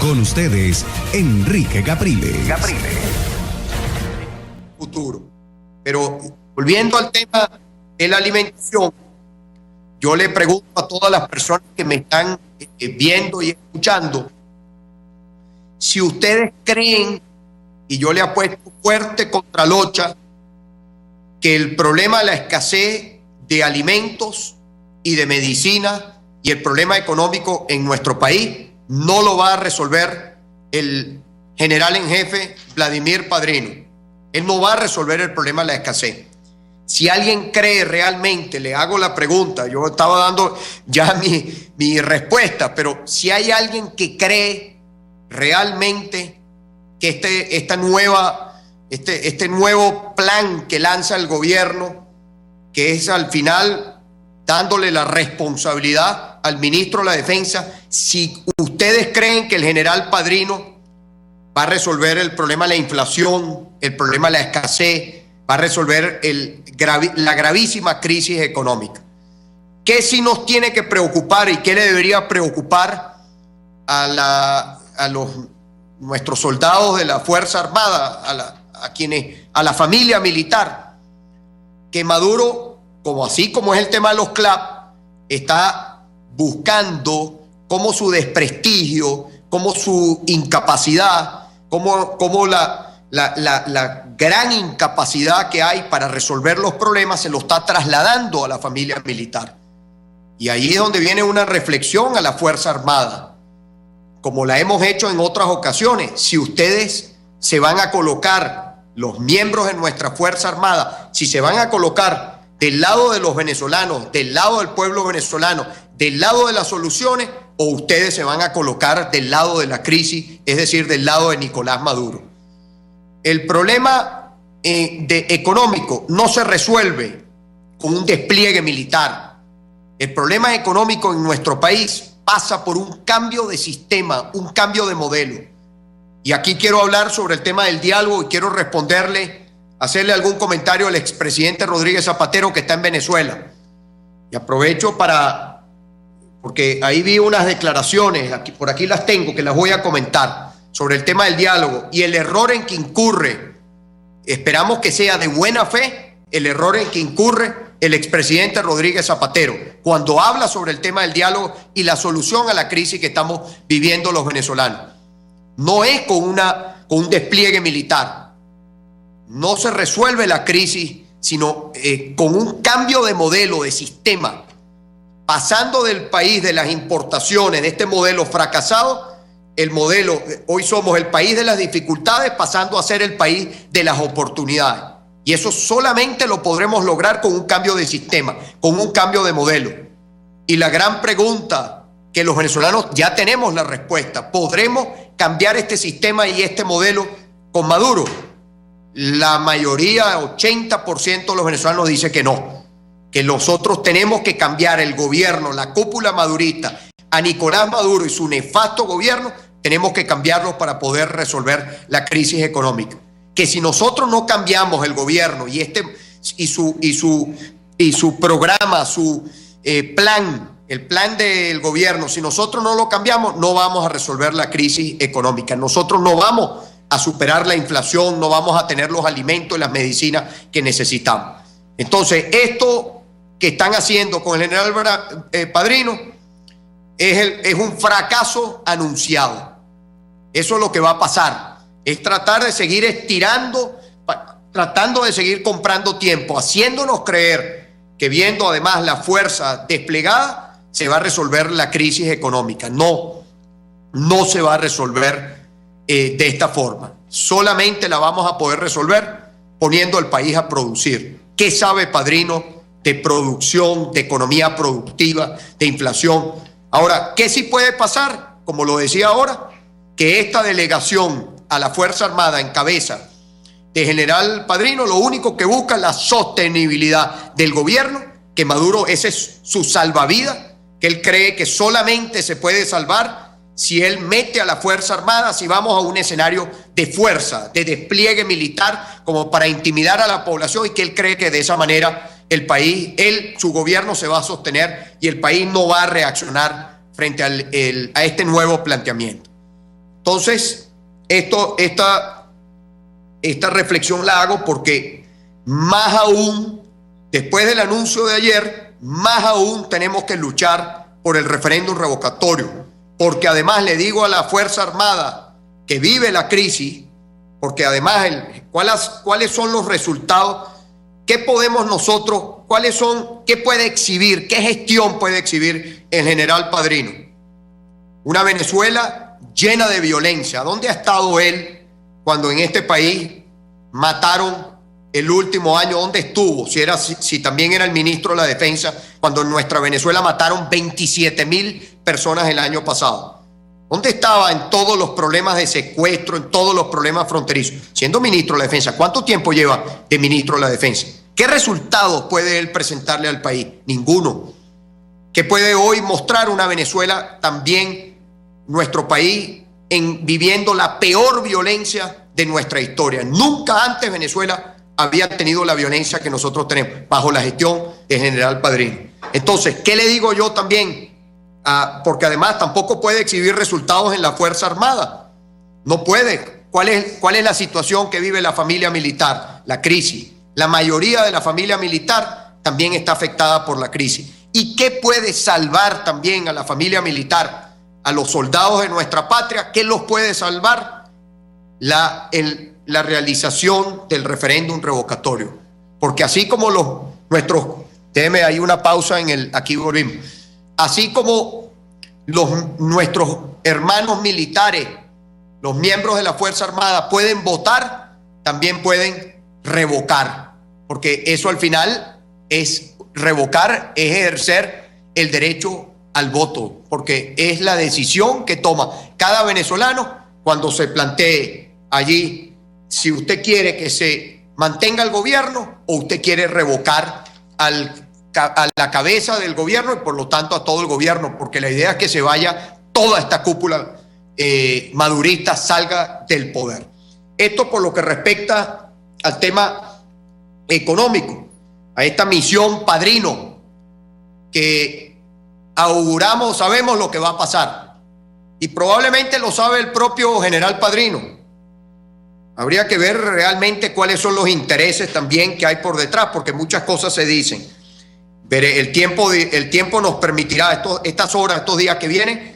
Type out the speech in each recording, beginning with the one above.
Con ustedes, Enrique Capriles. Futuro. Pero volviendo al tema de la alimentación, yo le pregunto a todas las personas que me están viendo y escuchando, si ustedes creen, y yo le apuesto fuerte contra Locha, que el problema de la escasez de alimentos y de medicina y el problema económico en nuestro país no lo va a resolver el general en jefe Vladimir Padrino. Él no va a resolver el problema de la escasez. Si alguien cree realmente, le hago la pregunta, yo estaba dando ya mi respuesta, pero si hay alguien que cree realmente que este nuevo plan que lanza el gobierno, que es al final dándole la responsabilidad al ministro de la Defensa, si ustedes creen que el general Padrino va a resolver el problema de la inflación, el problema de la escasez, va a resolver la gravísima crisis económica. ¿Qué sí nos tiene que preocupar y qué le debería preocupar a nuestros soldados de la Fuerza Armada, a la familia militar? Que Maduro, así como es el tema de los CLAP, está buscando cómo su desprestigio, cómo su incapacidad, cómo la gran incapacidad que hay para resolver los problemas se lo está trasladando a la familia militar. Y ahí es donde viene una reflexión a la Fuerza Armada, como la hemos hecho en otras ocasiones. Si ustedes se van a colocar, los miembros de nuestra Fuerza Armada, si se van a colocar del lado de los venezolanos, del lado del pueblo venezolano, del lado de las soluciones, o ustedes se van a colocar del lado de la crisis, es decir, del lado de Nicolás Maduro. El problema económico no se resuelve con un despliegue militar. El problema económico en nuestro país pasa por un cambio de sistema, un cambio de modelo. Y aquí quiero hablar sobre el tema del diálogo y quiero hacerle algún comentario al expresidente Rodríguez Zapatero, que está en Venezuela. Y aprovecho porque ahí vi unas declaraciones, por aquí las tengo, que las voy a comentar, sobre el tema del diálogo y el error en que incurre, esperamos que sea de buena fe, el error en que incurre el expresidente Rodríguez Zapatero cuando habla sobre el tema del diálogo y la solución a la crisis que estamos viviendo los venezolanos. No es con un despliegue militar. No se resuelve la crisis, sino con un cambio de modelo, de sistema, pasando del país de las importaciones, de este modelo fracasado, hoy somos el país de las dificultades, pasando a ser el país de las oportunidades. Y eso solamente lo podremos lograr con un cambio de sistema, con un cambio de modelo. Y la gran pregunta que los venezolanos ya tenemos la respuesta: ¿podremos cambiar este sistema y este modelo con Maduro? La mayoría, 80% de los venezolanos dice que no, que nosotros tenemos que cambiar el gobierno, la cúpula madurista, a Nicolás Maduro y su nefasto gobierno, tenemos que cambiarlos para poder resolver la crisis económica. Que si nosotros no cambiamos el gobierno y su programa, su plan, el plan del gobierno, si nosotros no lo cambiamos, no vamos a resolver la crisis económica. Nosotros no vamos a superar la inflación, no vamos a tener los alimentos y las medicinas que necesitamos. Entonces, esto que están haciendo con el general Padrino es un fracaso anunciado. Eso es lo que va a pasar. Es tratar de seguir estirando, tratando de seguir comprando tiempo, haciéndonos creer que viendo además la fuerza desplegada se va a resolver la crisis económica. No se va a resolver de esta forma. Solamente la vamos a poder resolver poniendo al país a producir. ¿Qué sabe Padrino de producción, de economía productiva, de inflación? Ahora, ¿qué sí puede pasar? Como lo decía ahora, que esta delegación a la Fuerza Armada en cabeza de general Padrino lo único que busca es la sostenibilidad del gobierno, que Maduro, ese es su salvavidas, que él cree que solamente se puede salvar si él mete a la Fuerza Armada, si vamos a un escenario de fuerza, de despliegue militar, como para intimidar a la población, y que él cree que de esa manera el país, su gobierno se va a sostener y el país no va a reaccionar frente a este nuevo planteamiento. Entonces, esta reflexión la hago porque más aún, después del anuncio de ayer, más aún tenemos que luchar por el referéndum revocatorio, porque además le digo a la Fuerza Armada que vive la crisis, porque además ¿cuáles son los resultados? ¿Qué podemos nosotros, qué puede exhibir, qué gestión puede exhibir el general Padrino? Una Venezuela llena de violencia. ¿Dónde ha estado él cuando en este país mataron el último año? ¿Dónde estuvo? Si también era el ministro de la Defensa, cuando en nuestra Venezuela mataron 27,000 personas el año pasado. ¿Dónde estaba en todos los problemas de secuestro, en todos los problemas fronterizos? Siendo ministro de la Defensa, ¿cuánto tiempo lleva de ministro de la Defensa? ¿Qué resultados puede él presentarle al país? Ninguno. ¿Qué puede hoy mostrar una Venezuela, también nuestro país, viviendo la peor violencia de nuestra historia? Nunca antes Venezuela había tenido la violencia que nosotros tenemos bajo la gestión del general Padrino. Entonces, ¿qué le digo yo también? Porque además tampoco puede exhibir resultados en la Fuerza Armada. No puede. ¿Cuál es la situación que vive la familia militar? La crisis. La mayoría de la familia militar también está afectada por la crisis. ¿Y qué puede salvar también a la familia militar, a los soldados de nuestra patria? ¿Qué los puede salvar? La realización del referéndum revocatorio. Porque así como déjeme ahí una pausa aquí volvimos. Así como nuestros hermanos militares, los miembros de la Fuerza Armada pueden votar, también pueden revocar, porque eso al final revocar es ejercer el derecho al voto, porque es la decisión que toma cada venezolano cuando se plantee allí si usted quiere que se mantenga el gobierno o usted quiere revocar a la cabeza del gobierno y por lo tanto a todo el gobierno, porque la idea es que se vaya toda esta cúpula madurista, salga del poder. Esto por lo que respecta al tema económico, a esta misión Padrino, que auguramos, sabemos lo que va a pasar y probablemente lo sabe el propio general Padrino. Habría que ver realmente cuáles son los intereses también que hay por detrás, porque muchas cosas se dicen. El tiempo nos permitirá, estas horas, estos días que vienen,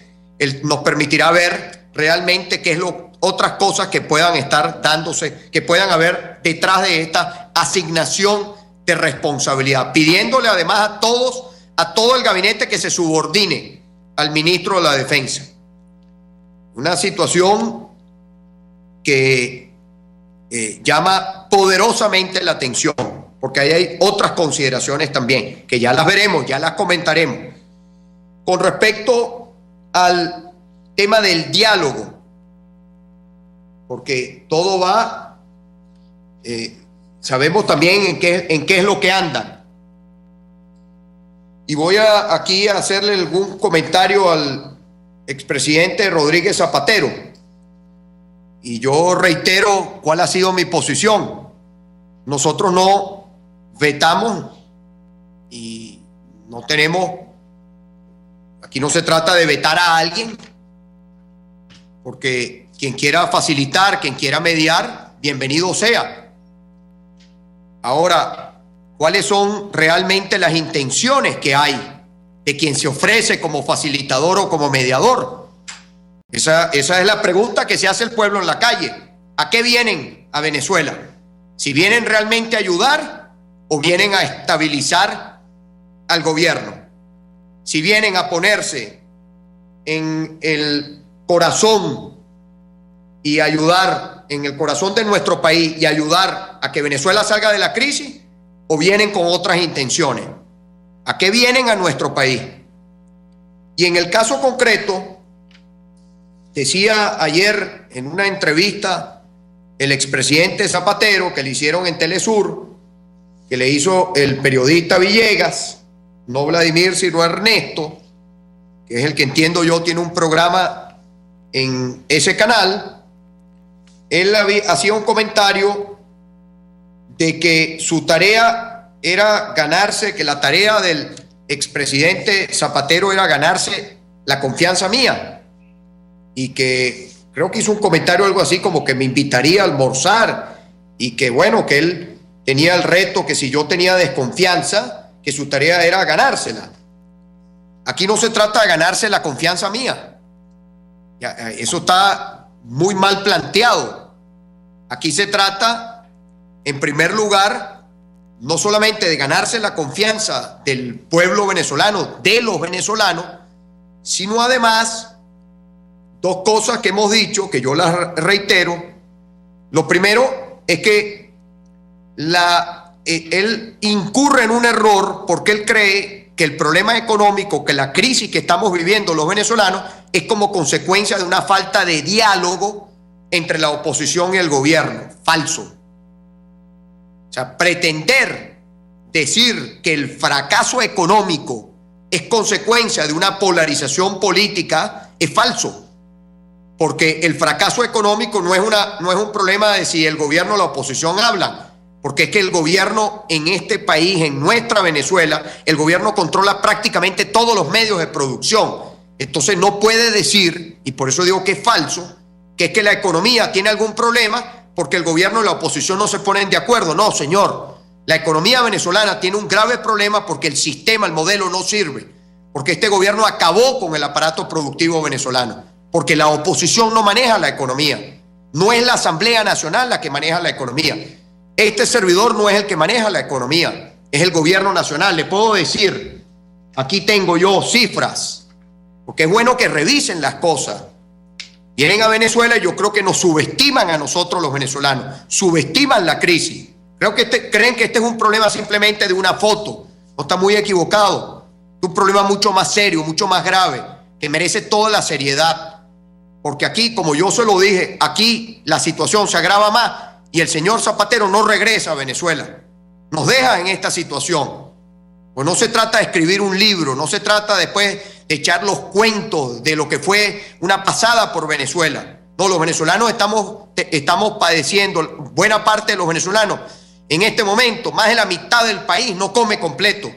nos permitirá ver realmente qué es otras cosas que puedan estar dándose, que puedan haber detrás de esta asignación de responsabilidad, pidiéndole además a todo el gabinete que se subordine al ministro de la Defensa. Una situación que llama poderosamente la atención, porque ahí hay otras consideraciones también, que ya las veremos, ya las comentaremos. Con respecto al tema del diálogo, porque todo va, sabemos también en qué es lo que andan. Y voy aquí a hacerle algún comentario al expresidente Rodríguez Zapatero. Y yo reitero cuál ha sido mi posición. Nosotros no vetamos y no tenemos, aquí no se trata de vetar a alguien, porque quien quiera facilitar, quien quiera mediar, bienvenido sea. Ahora, ¿cuáles son realmente las intenciones que hay de quien se ofrece como facilitador o como mediador? Esa es la pregunta que se hace el pueblo en la calle. ¿A qué vienen a Venezuela? ¿Si vienen realmente a ayudar o vienen a estabilizar al gobierno? Si vienen a ponerse en el corazón y ayudar en el corazón de nuestro país y ayudar a que Venezuela salga de la crisis, o vienen con otras intenciones. ¿A qué vienen a nuestro país? Y en el caso concreto, decía ayer en una entrevista el expresidente Zapatero, que le hicieron en Telesur, que le hizo el periodista Villegas, no Vladimir, sino Ernesto, que es el que entiendo yo tiene un programa en ese canal. Él hacía un comentario de que su tarea era ganarse, que la tarea del expresidente Zapatero era ganarse la confianza mía, y que creo que hizo un comentario algo así como que me invitaría a almorzar y que bueno, que él tenía el reto, que si yo tenía desconfianza, que su tarea era ganársela. Aquí no se trata de ganarse la confianza mía. Eso está muy mal planteado. Aquí se trata, en primer lugar, no solamente de ganarse la confianza del pueblo venezolano, de los venezolanos, sino además dos cosas que hemos dicho, que yo las reitero. Lo primero es que él incurre en un error porque él cree que el problema económico, que la crisis que estamos viviendo los venezolanos es como consecuencia de una falta de diálogo entre la oposición y el gobierno. Falso. O sea, pretender decir que el fracaso económico es consecuencia de una polarización política es falso. Porque el fracaso económico no es un problema de si el gobierno o la oposición hablan, porque es que el gobierno en este país, en nuestra Venezuela, el gobierno controla prácticamente todos los medios de producción. Entonces no puede decir, y por eso digo que es falso, que es que la economía tiene algún problema porque el gobierno y la oposición no se ponen de acuerdo. No, señor, la economía venezolana tiene un grave problema porque el sistema, el modelo no sirve, porque este gobierno acabó con el aparato productivo venezolano. Porque la oposición no maneja la economía. No es la Asamblea Nacional la que maneja la economía. Este servidor no es el que maneja la economía, es el gobierno nacional. Le puedo decir, aquí tengo yo cifras, porque es bueno que revisen las cosas. Vienen a Venezuela y yo creo que nos subestiman a nosotros los venezolanos, subestiman la crisis. Creo que creen que este es un problema simplemente de una foto. No, está muy equivocado. Es un problema mucho más serio, mucho más grave, que merece toda la seriedad. Porque aquí, como yo se lo dije, aquí la situación se agrava más y el señor Zapatero no regresa a Venezuela. Nos deja en esta situación. Pues no se trata de escribir un libro, no se trata después de echar los cuentos de lo que fue una pasada por Venezuela. No, los venezolanos estamos padeciendo, buena parte de los venezolanos en este momento, más de la mitad del país no come completo.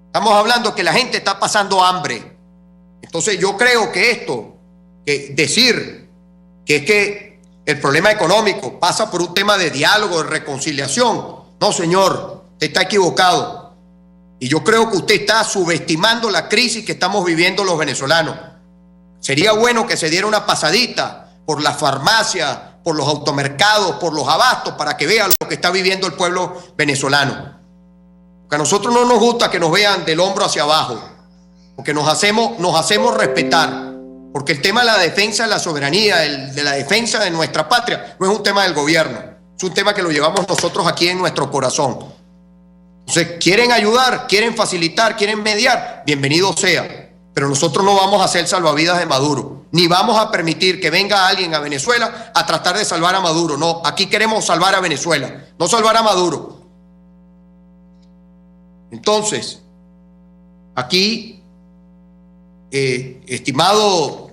Estamos hablando que la gente está pasando hambre. Entonces yo creo que esto, que decir que es que el problema económico pasa por un tema de diálogo, de reconciliación. No, señor, usted está equivocado. Y yo creo que usted está subestimando la crisis que estamos viviendo los venezolanos. Sería bueno que se diera una pasadita por las farmacias, por los automercados, por los abastos, para que vea lo que está viviendo el pueblo venezolano. Porque a nosotros no nos gusta que nos vean del hombro hacia abajo, porque nos hacemos respetar. Porque el tema de la defensa de la soberanía, de la defensa de nuestra patria, no es un tema del gobierno, es un tema que lo llevamos nosotros aquí en nuestro corazón. Entonces, quieren ayudar, quieren facilitar, quieren mediar, bienvenido sea. Pero nosotros no vamos a ser salvavidas de Maduro, ni vamos a permitir que venga alguien a Venezuela a tratar de salvar a Maduro. No, aquí queremos salvar a Venezuela, no salvar a Maduro. Entonces, aquí, estimado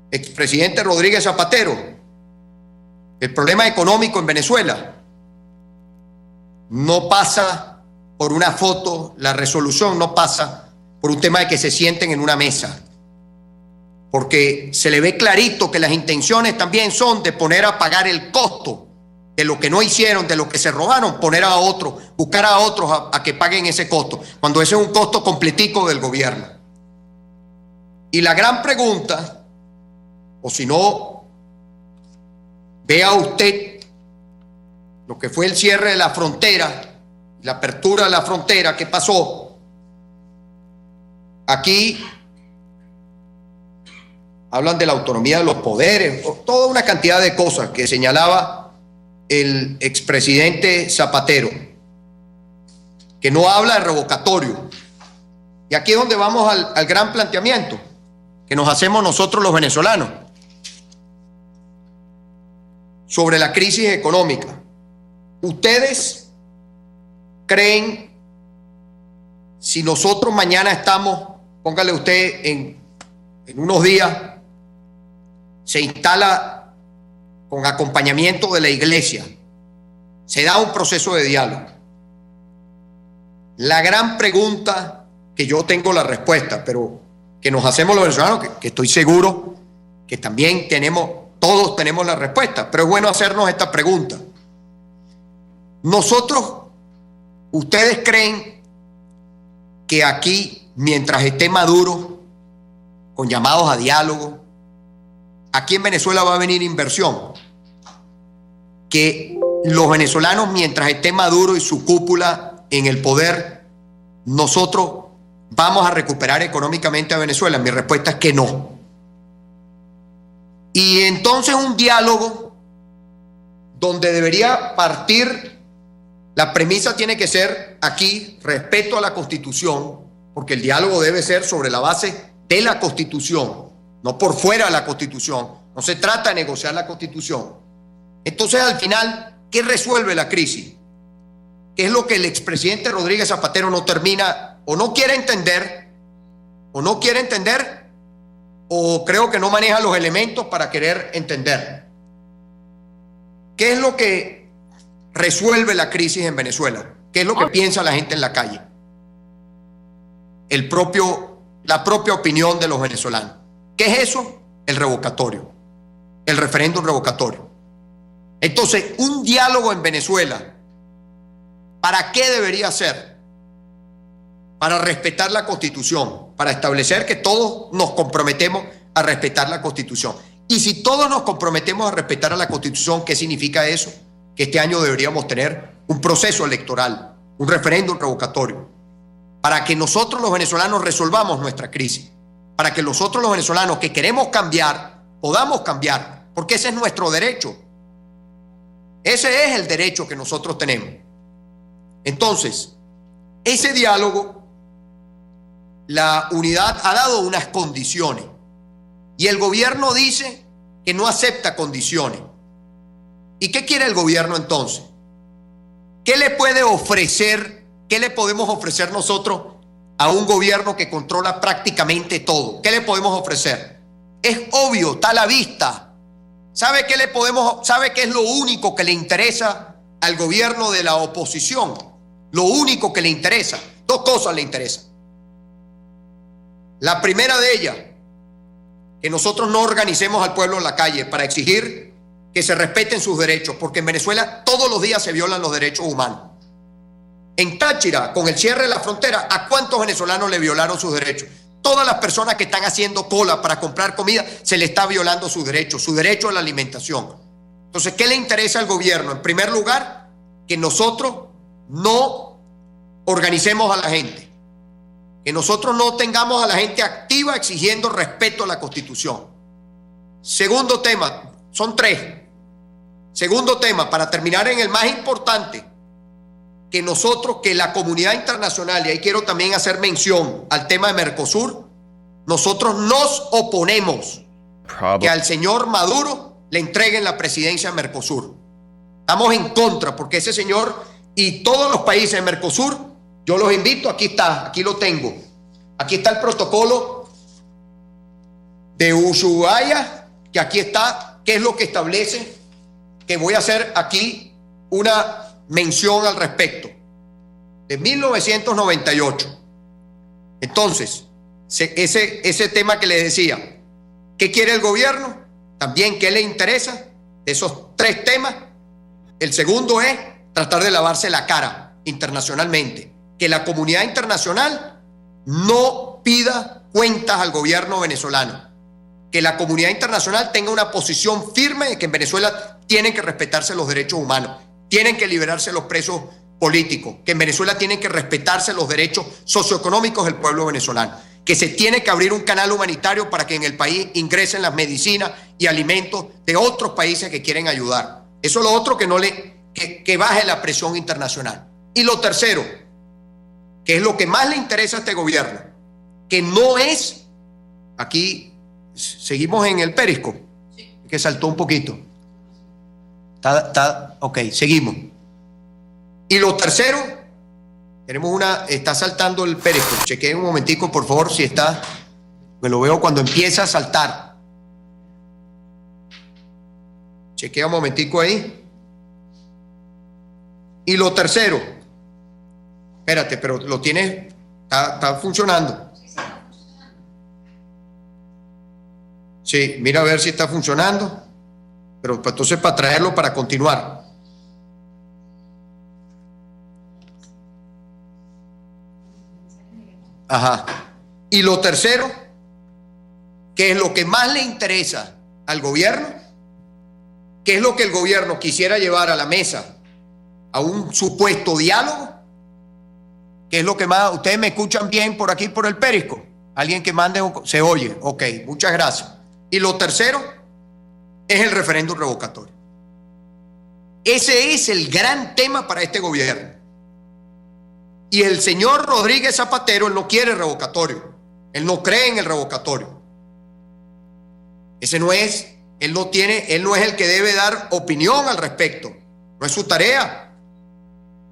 expresidente Rodríguez Zapatero, el problema económico en Venezuela no pasa por una foto, la resolución no pasa por un tema de que se sienten en una mesa, porque se le ve clarito que las intenciones también son de poner a pagar el costo de lo que no hicieron, de lo que se robaron, poner a otros, buscar a otros a que paguen ese costo, cuando ese es un costo completico del gobierno. Y la gran pregunta, o si no, vea usted lo que fue el cierre de la frontera, la apertura de la frontera, ¿qué pasó? Aquí hablan de la autonomía de los poderes, toda una cantidad de cosas que señalaba el expresidente Zapatero, que no habla de revocatorio. Y aquí es donde vamos al gran planteamiento que nos hacemos nosotros los venezolanos sobre la crisis económica. ¿Ustedes creen, si nosotros mañana estamos, póngale usted en unos días, se instala con acompañamiento de la iglesia, se da un proceso de diálogo? La gran pregunta, que yo tengo la respuesta, pero que nos hacemos los venezolanos, que estoy seguro que también todos tenemos la respuesta, pero es bueno hacernos esta pregunta. ¿Ustedes creen que aquí, mientras esté Maduro, con llamados a diálogo, aquí en Venezuela va a venir inversión? Que los venezolanos, mientras esté Maduro y su cúpula en el poder, nosotros vamos a recuperar económicamente a Venezuela. Mi respuesta es que no. Y entonces un diálogo donde debería partir, la premisa tiene que ser aquí respeto a la Constitución, porque el diálogo debe ser sobre la base de la Constitución, no por fuera de la Constitución. No se trata de negociar la Constitución. Entonces, al final, ¿qué resuelve la crisis? ¿Qué es lo que el expresidente Rodríguez Zapatero no termina o no quiere entender, o creo que no maneja los elementos para querer entender? ¿Qué es lo que resuelve la crisis en Venezuela? ¿Qué es lo que piensa la gente en la calle? La propia opinión de los venezolanos. ¿Qué es eso? El revocatorio, el referéndum revocatorio. Entonces, un diálogo en Venezuela, ¿para qué debería ser? Para respetar la Constitución, para establecer que todos nos comprometemos a respetar la Constitución. Y si todos nos comprometemos a respetar a la Constitución, ¿qué significa eso? Que este año deberíamos tener un proceso electoral, un referéndum revocatorio, para que nosotros los venezolanos resolvamos nuestra crisis, para que nosotros los venezolanos que queremos cambiar, podamos cambiar, porque ese es nuestro derecho. Ese es el derecho que nosotros tenemos. Entonces, ese diálogo, la unidad ha dado unas condiciones y el gobierno dice que no acepta condiciones. ¿Y qué quiere el gobierno entonces? ¿Qué le puede ofrecer? ¿Qué le podemos ofrecer nosotros a un gobierno que controla prácticamente todo? ¿Qué le podemos ofrecer? Es obvio, está a la vista. ¿Sabe qué es lo único que le interesa al gobierno de la oposición? Lo único que le interesa, dos cosas le interesan. La primera de ellas, que nosotros no organicemos al pueblo en la calle para exigir que se respeten sus derechos, porque en Venezuela todos los días se violan los derechos humanos. En Táchira, con el cierre de la frontera, ¿a cuántos venezolanos le violaron sus derechos? Todas las personas que están haciendo cola para comprar comida, se le está violando su derecho a la alimentación. Entonces, ¿qué le interesa al gobierno? En primer lugar, que nosotros no organicemos a la gente, que nosotros no tengamos a la gente activa exigiendo respeto a la Constitución. Segundo tema, son tres. Segundo tema, para terminar en el más importante, que la comunidad internacional, y ahí quiero también hacer mención al tema de Mercosur, nosotros nos oponemos que al señor Maduro le entreguen la presidencia a Mercosur. Estamos en contra, porque ese señor y todos los países de Mercosur, yo los invito, aquí está, aquí lo tengo. Aquí está el protocolo de Ushuaia, que aquí está, qué es lo que establece, que voy a hacer aquí una mención al respecto, de 1998. Entonces, ese tema que les decía, ¿qué quiere el gobierno? También, ¿qué le interesa? De esos tres temas, el segundo es tratar de lavarse la cara internacionalmente, que la comunidad internacional no pida cuentas al gobierno venezolano, que la comunidad internacional tenga una posición firme de que en Venezuela tienen que respetarse los derechos humanos, tienen que liberarse los presos políticos, que en Venezuela tienen que respetarse los derechos socioeconómicos del pueblo venezolano, que se tiene que abrir un canal humanitario para que en el país ingresen las medicinas y alimentos de otros países que quieren ayudar. Eso es lo otro, que baje la presión internacional. Y lo tercero, que es lo que más le interesa a este gobierno, que no es, aquí seguimos en el Periscope, que saltó un poquito. Ok, seguimos. Y lo tercero, está saltando el Periscope. Chequeen un momentico, por favor, si está. Me lo veo cuando empieza a saltar. Chequea un momentico ahí. Y lo tercero, espérate, pero lo tienes, está funcionando. Sí, mira a ver si está funcionando. Pero pues, entonces para traerlo para continuar. Ajá. Y lo tercero, que es lo que más le interesa al gobierno, que es lo que el gobierno quisiera llevar a la mesa, a un supuesto diálogo, que es lo que más, ustedes me escuchan bien por aquí, por el Perisco, alguien que mande, se oye, ok, muchas gracias. Y lo tercero es el referéndum revocatorio. Ese es el gran tema para este gobierno. Y el señor Rodríguez Zapatero, él no quiere revocatorio, él no cree en el revocatorio. Ese no es, él no es el que debe dar opinión al respecto, no es su tarea.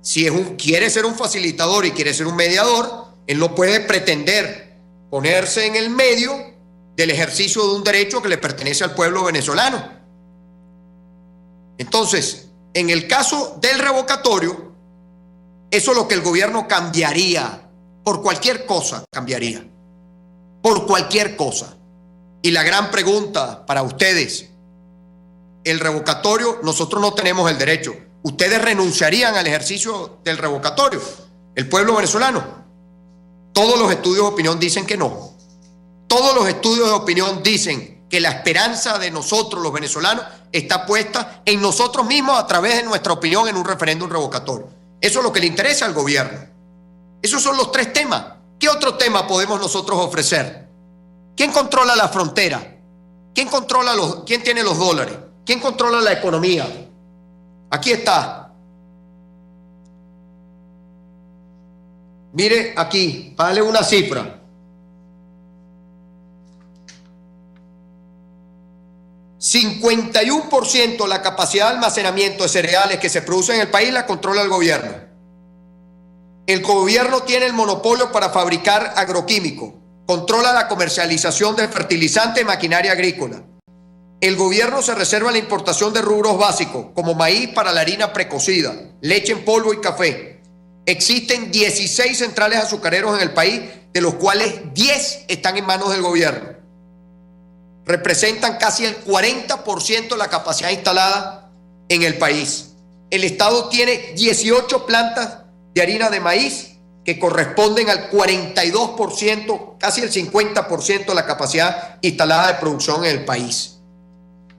Si quiere ser un facilitador y quiere ser un mediador, él no puede pretender ponerse en el medio del ejercicio de un derecho que le pertenece al pueblo venezolano. Entonces, en el caso del revocatorio, eso es lo que el gobierno cambiaría, por cualquier cosa cambiaría, por cualquier cosa. Y la gran pregunta para ustedes, el revocatorio, nosotros no tenemos el derecho. ¿Ustedes renunciarían al ejercicio del revocatorio? ¿El pueblo venezolano? Todos los estudios de opinión dicen que no. Todos los estudios de opinión dicen que la esperanza de nosotros, los venezolanos, está puesta en nosotros mismos a través de nuestra opinión en un referéndum revocatorio. Eso es lo que le interesa al gobierno. Esos son los tres temas. ¿Qué otro tema podemos nosotros ofrecer? ¿Quién controla la frontera? ¿Quién tiene los dólares? ¿Quién controla la economía? Aquí está. Mire aquí, para darle una cifra. 51% la capacidad de almacenamiento de cereales que se producen en el país la controla el gobierno. El gobierno tiene el monopolio para fabricar agroquímicos, controla la comercialización de fertilizantes y maquinaria agrícola. El gobierno se reserva la importación de rubros básicos como maíz para la harina precocida, leche en polvo y café. Existen 16 centrales azucareros en el país, de los cuales 10 están en manos del gobierno. Representan casi el 40% de la capacidad instalada en el país. El Estado tiene 18 plantas de harina de maíz que corresponden al 42%, casi el 50% de la capacidad instalada de producción en el país.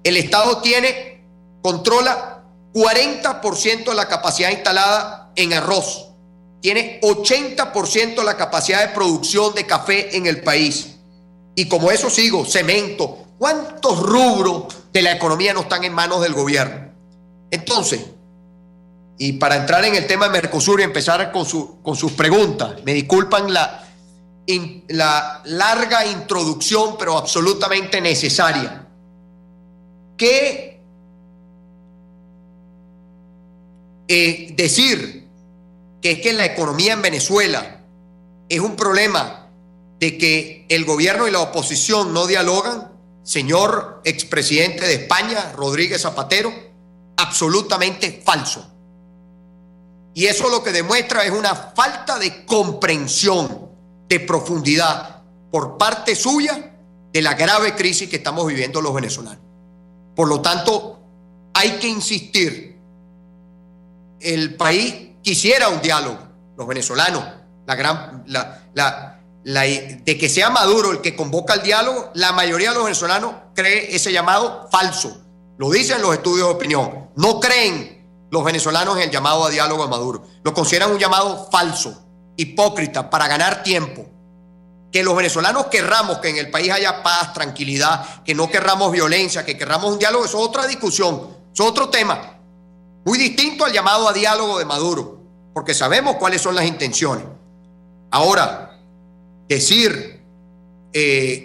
El Estado controla 40% de la capacidad instalada en arroz. Tiene 80% de la capacidad de producción de café en el país. Y como eso sigo, cemento. ¿Cuántos rubros de la economía no están en manos del gobierno? Entonces, y para entrar en el tema de Mercosur y empezar con sus preguntas, me disculpan la larga introducción, pero absolutamente necesaria. Que decir que es que la economía en Venezuela es un problema de que el gobierno y la oposición no dialogan, señor expresidente de España, Rodríguez Zapatero, absolutamente falso. Y eso lo que demuestra es una falta de comprensión, de profundidad por parte suya de la grave crisis que estamos viviendo los venezolanos. Por lo tanto, hay que insistir. El país quisiera un diálogo, los venezolanos, de que sea Maduro el que convoca el diálogo, la mayoría de los venezolanos cree ese llamado falso. Lo dicen los estudios de opinión. No creen los venezolanos en el llamado a diálogo a Maduro. Lo consideran un llamado falso, hipócrita, para ganar tiempo. Que los venezolanos querramos que en el país haya paz, tranquilidad, que no querramos violencia, que querramos un diálogo, eso es otra discusión, eso es otro tema. Muy distinto al llamado a diálogo de Maduro, porque sabemos cuáles son las intenciones. Ahora, decir,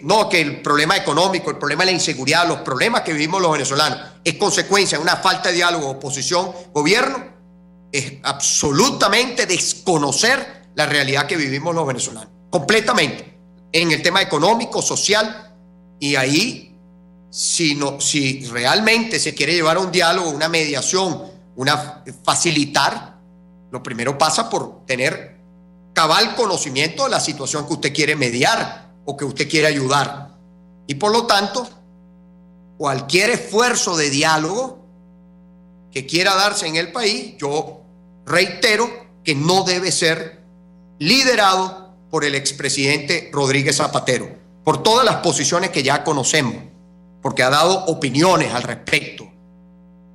no, que el problema económico, el problema de la inseguridad, los problemas que vivimos los venezolanos es consecuencia de una falta de diálogo oposición-gobierno, es absolutamente desconocer la realidad que vivimos los venezolanos, completamente, en el tema económico, social, y ahí, si realmente se quiere llevar a un diálogo, una mediación, facilitar, lo primero pasa por tener cabal conocimiento de la situación que usted quiere mediar o que usted quiere ayudar. Y por lo tanto, cualquier esfuerzo de diálogo que quiera darse en el país, yo reitero que no debe ser liderado por el expresidente Rodríguez Zapatero, por todas las posiciones que ya conocemos, porque ha dado opiniones al respecto.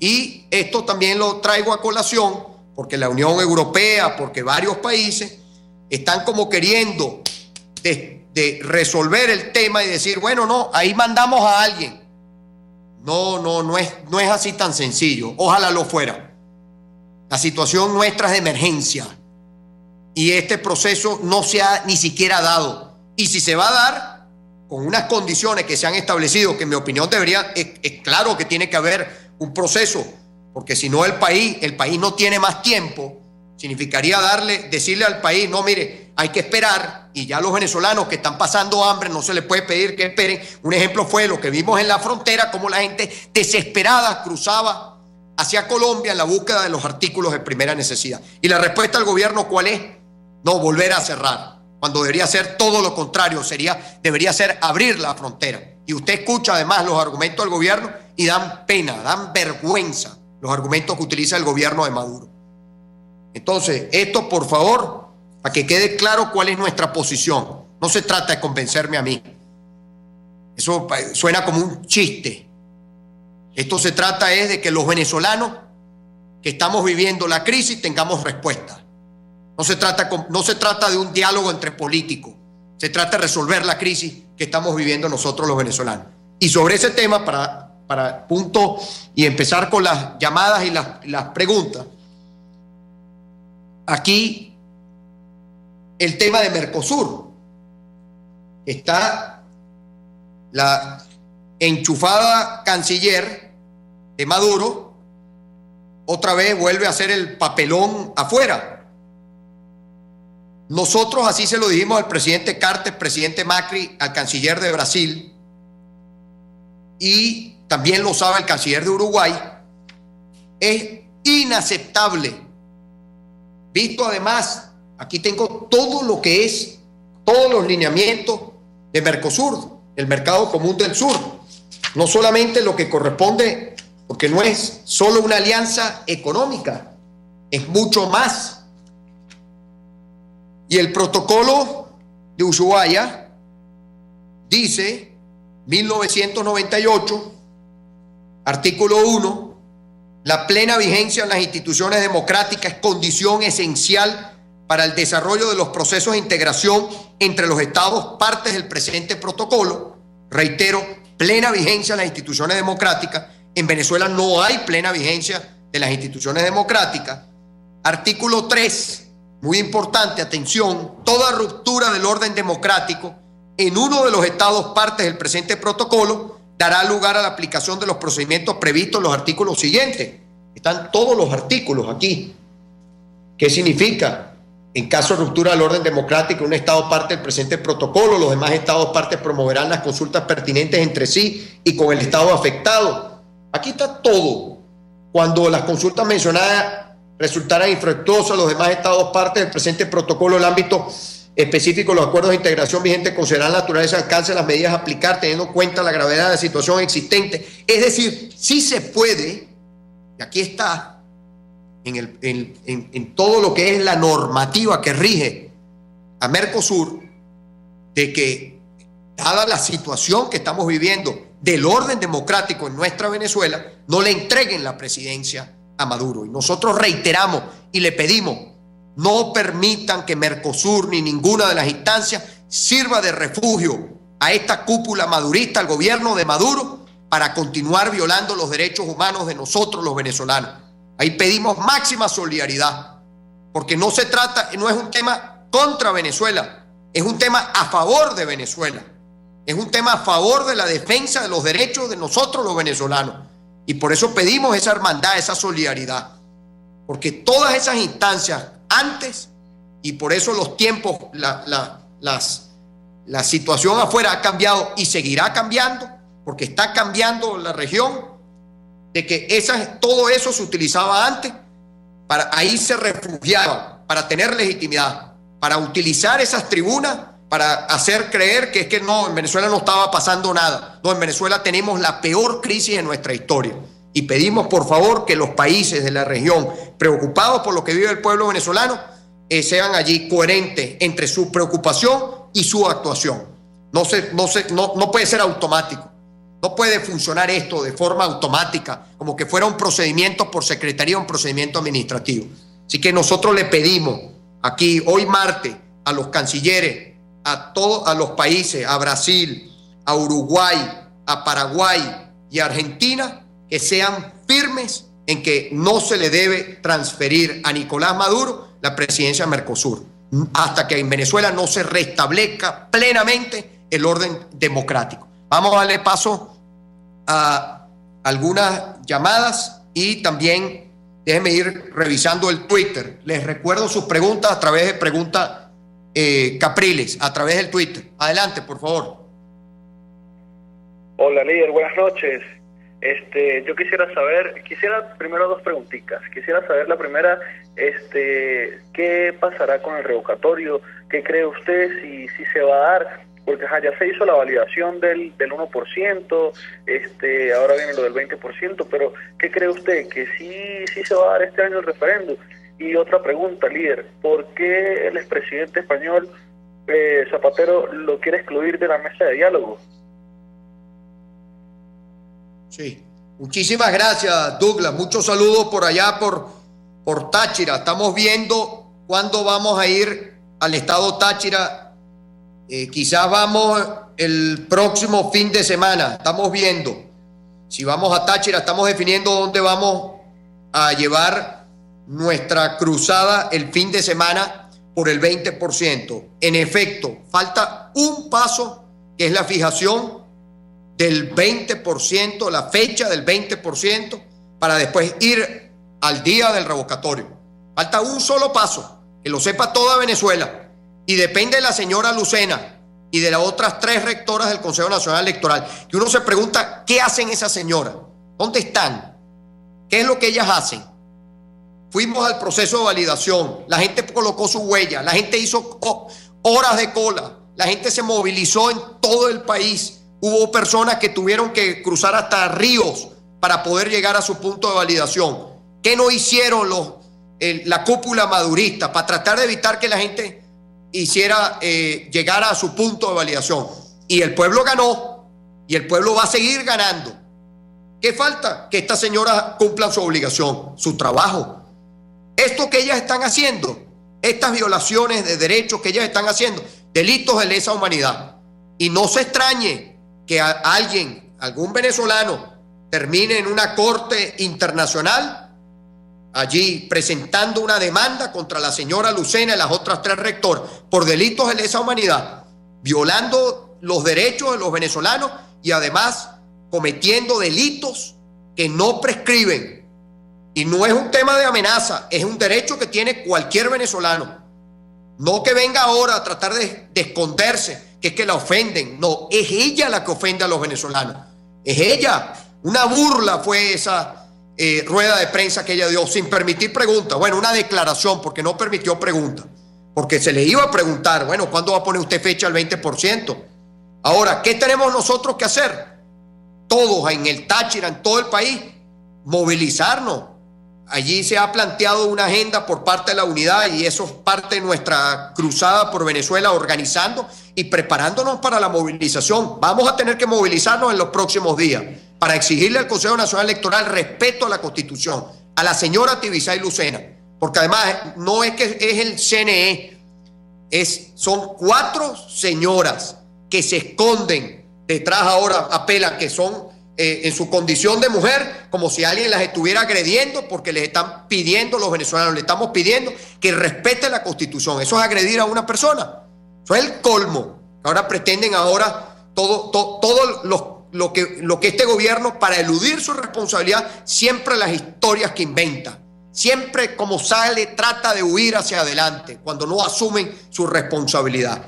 Y esto también lo traigo a colación porque la Unión Europea, porque varios países están como queriendo de resolver el tema y decir, bueno, no, ahí mandamos a alguien. No es así tan sencillo. Ojalá lo fuera. La situación nuestra es de emergencia y este proceso no se ha ni siquiera dado. Y si se va a dar con unas condiciones que se han establecido, que en mi opinión es claro que tiene que haber un proceso, porque si no el país no tiene más tiempo, significaría decirle al país, no, mire, hay que esperar, y ya los venezolanos que están pasando hambre no se les puede pedir que esperen. Un ejemplo fue lo que vimos en la frontera, como la gente desesperada cruzaba hacia Colombia en la búsqueda de los artículos de primera necesidad. Y la respuesta del gobierno, ¿cuál es? No, volver a cerrar, cuando debería ser todo lo contrario, debería ser abrir la frontera. Y usted escucha además los argumentos del gobierno y dan pena, dan vergüenza los argumentos que utiliza el gobierno de Maduro. Entonces, esto por favor, para que quede claro cuál es nuestra posición. No se trata de convencerme a mí. Eso suena como un chiste. Esto se trata es de que los venezolanos que estamos viviendo la crisis tengamos respuesta. No se trata de un diálogo entre políticos. Se trata de resolver la crisis que estamos viviendo nosotros los venezolanos. Y sobre ese tema, para punto y empezar con las llamadas y las preguntas, aquí el tema de Mercosur. Está la enchufada canciller de Maduro, otra vez vuelve a hacer el papelón afuera. Nosotros así se lo dijimos al presidente Carter, presidente Macri, al canciller de Brasil, y también lo sabe el canciller de Uruguay. Es inaceptable, visto además, aquí tengo todo lo que es, todos los lineamientos de Mercosur, el mercado común del sur, no solamente lo que corresponde, porque no es solo una alianza económica, es mucho más. Y el protocolo de Ushuaia dice, 1998, artículo 1, la plena vigencia en las instituciones democráticas es condición esencial para el desarrollo de los procesos de integración entre los estados partes del presente protocolo. Reitero, plena vigencia en las instituciones democráticas. En Venezuela no hay plena vigencia de las instituciones democráticas. Artículo 3, muy importante, atención, toda ruptura del orden democrático en uno de los estados partes del presente protocolo dará lugar a la aplicación de los procedimientos previstos en los artículos siguientes. Están todos los artículos aquí. ¿Qué significa? En caso de ruptura del orden democrático, un estado parte del presente protocolo, los demás estados partes promoverán las consultas pertinentes entre sí y con el estado afectado. Aquí está todo. Cuando las consultas mencionadas resultaran infructuosas, los demás estados partes del presente protocolo, el ámbito específico de los acuerdos de integración vigentes considerarán la naturaleza y alcance de las medidas a aplicar, teniendo en cuenta la gravedad de la situación existente. Es decir, sí se puede, y aquí está, en todo lo que es la normativa que rige a Mercosur, de que dada la situación que estamos viviendo del orden democrático en nuestra Venezuela, no le entreguen la presidencia a Maduro. Y nosotros reiteramos y le pedimos, no permitan que Mercosur ni ninguna de las instancias sirva de refugio a esta cúpula madurista, al gobierno de Maduro, para continuar violando los derechos humanos de nosotros los venezolanos. Ahí pedimos máxima solidaridad, porque no se trata, no es un tema contra Venezuela, es un tema a favor de Venezuela, es un tema a favor de la defensa de los derechos de nosotros los venezolanos. Y por eso pedimos esa hermandad, esa solidaridad, porque todas esas instancias antes, y por eso los tiempos, la situación afuera ha cambiado y seguirá cambiando, porque está cambiando la región, de que todo eso se utilizaba antes, ahí se refugiaban para tener legitimidad, para utilizar esas tribunas para hacer creer que es que no, en Venezuela no estaba pasando nada. No, en Venezuela tenemos la peor crisis de nuestra historia. Y pedimos, por favor, que los países de la región, preocupados por lo que vive el pueblo venezolano, sean allí coherentes entre su preocupación y su actuación. No puede ser automático. No puede funcionar esto de forma automática, como que fuera un procedimiento por secretaría, un procedimiento administrativo. Así que nosotros le pedimos aquí, hoy martes, a los cancilleres, a los países, a Brasil, a Uruguay, a Paraguay y a Argentina, que sean firmes en que no se le debe transferir a Nicolás Maduro la presidencia de Mercosur, hasta que en Venezuela no se restablezca plenamente el orden democrático. Vamos a darle paso a algunas llamadas y también déjenme ir revisando el Twitter. Les recuerdo sus preguntas a través de preguntas Capriles, a través del Twitter. Adelante, por favor. Hola, líder, buenas noches. Yo quisiera primero dos preguntitas. Quisiera saber la primera, ¿qué pasará con el revocatorio? ¿Qué cree usted si se va a dar? Porque ya se hizo la validación del 1%, ahora viene lo del 20%, pero ¿qué cree usted? ¿Que sí se va a dar este año el referéndum? Y otra pregunta, líder, ¿por qué el expresidente español Zapatero lo quiere excluir de la mesa de diálogo? Sí, muchísimas gracias, Douglas. Muchos saludos por allá, por Táchira. Estamos viendo cuándo vamos a ir al estado Táchira. Quizás vamos el próximo fin de semana. Estamos viendo si vamos a Táchira. Estamos definiendo dónde vamos a llevar nuestra cruzada el fin de semana por el 20%. En efecto, falta un paso, que es la fijación del 20%, la fecha del 20%, para después ir al día del revocatorio. Falta un solo paso, que lo sepa toda Venezuela, y depende de la señora Lucena y de las otras 3 rectoras del Consejo Nacional Electoral. Y uno se pregunta, ¿qué hacen esas señoras? ¿Dónde están? ¿Qué es lo que ellas hacen? Fuimos al proceso de validación, la gente colocó su huella, la gente hizo horas de cola, la gente se movilizó en todo el país. Hubo personas que tuvieron que cruzar hasta ríos para poder llegar a su punto de validación. ¿Qué no hicieron la cúpula madurista para tratar de evitar que la gente llegara a su punto de validación? Y el pueblo ganó, y el pueblo va a seguir ganando. ¿Qué falta? Que estas señoras cumplan su obligación, su trabajo. Esto que ellas están haciendo, estas violaciones de derechos que ellas están haciendo, delitos de lesa humanidad. Y no se extrañe que algún venezolano termine en una corte internacional allí presentando una demanda contra la señora Lucena y las otras 3 rectoras por delitos de lesa humanidad, violando los derechos de los venezolanos y además cometiendo delitos que no prescriben. Y no es un tema de amenaza, es un derecho que tiene cualquier venezolano. No que venga ahora a tratar de esconderse, que es que la ofenden. No, es ella la que ofende a los venezolanos. Es ella. Una burla fue esa rueda de prensa que ella dio sin permitir preguntas. Bueno, una declaración porque no permitió preguntas. Porque se le iba a preguntar, bueno, ¿cuándo va a poner usted fecha al 20%? Ahora, ¿qué tenemos nosotros que hacer? Todos en el Táchira, en todo el país, movilizarnos. Allí se ha planteado una agenda por parte de la unidad y eso es parte de nuestra cruzada por Venezuela, organizando y preparándonos para la movilización. Vamos a tener que movilizarnos en los próximos días para exigirle al Consejo Nacional Electoral respeto a la Constitución, a la señora Tibisay Lucena, porque además no es que es el CNE, son 4 señoras que se esconden detrás, ahora apelan que son en su condición de mujer, como si alguien las estuviera agrediendo, porque les están pidiendo, los venezolanos le estamos pidiendo que respete la Constitución. Eso es agredir a una persona. Eso es el colmo. Ahora pretenden todo lo que este gobierno, para eludir su responsabilidad, siempre las historias que inventa, siempre como sale, trata de huir hacia adelante cuando no asumen su responsabilidad.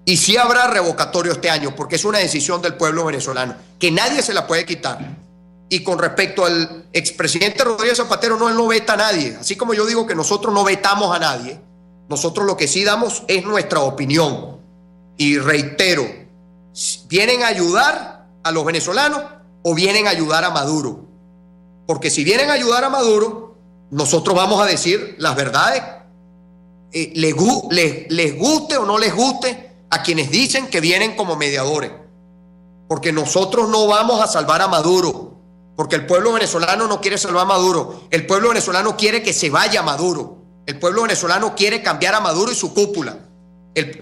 Y sí habrá revocatorio este año, porque es una decisión del pueblo venezolano, que nadie se la puede quitar. Y con respecto al expresidente Rodríguez Zapatero, él no veta a nadie. Así como yo digo que nosotros no vetamos a nadie, nosotros lo que sí damos es nuestra opinión. Y reitero, ¿vienen a ayudar a los venezolanos o vienen a ayudar a Maduro? Porque si vienen a ayudar a Maduro, nosotros vamos a decir las verdades, les guste o no les guste a quienes dicen que vienen como mediadores. Porque nosotros no vamos a salvar a Maduro, porque el pueblo venezolano no quiere salvar a Maduro. El pueblo venezolano quiere que se vaya Maduro. El pueblo venezolano quiere cambiar a Maduro y su cúpula.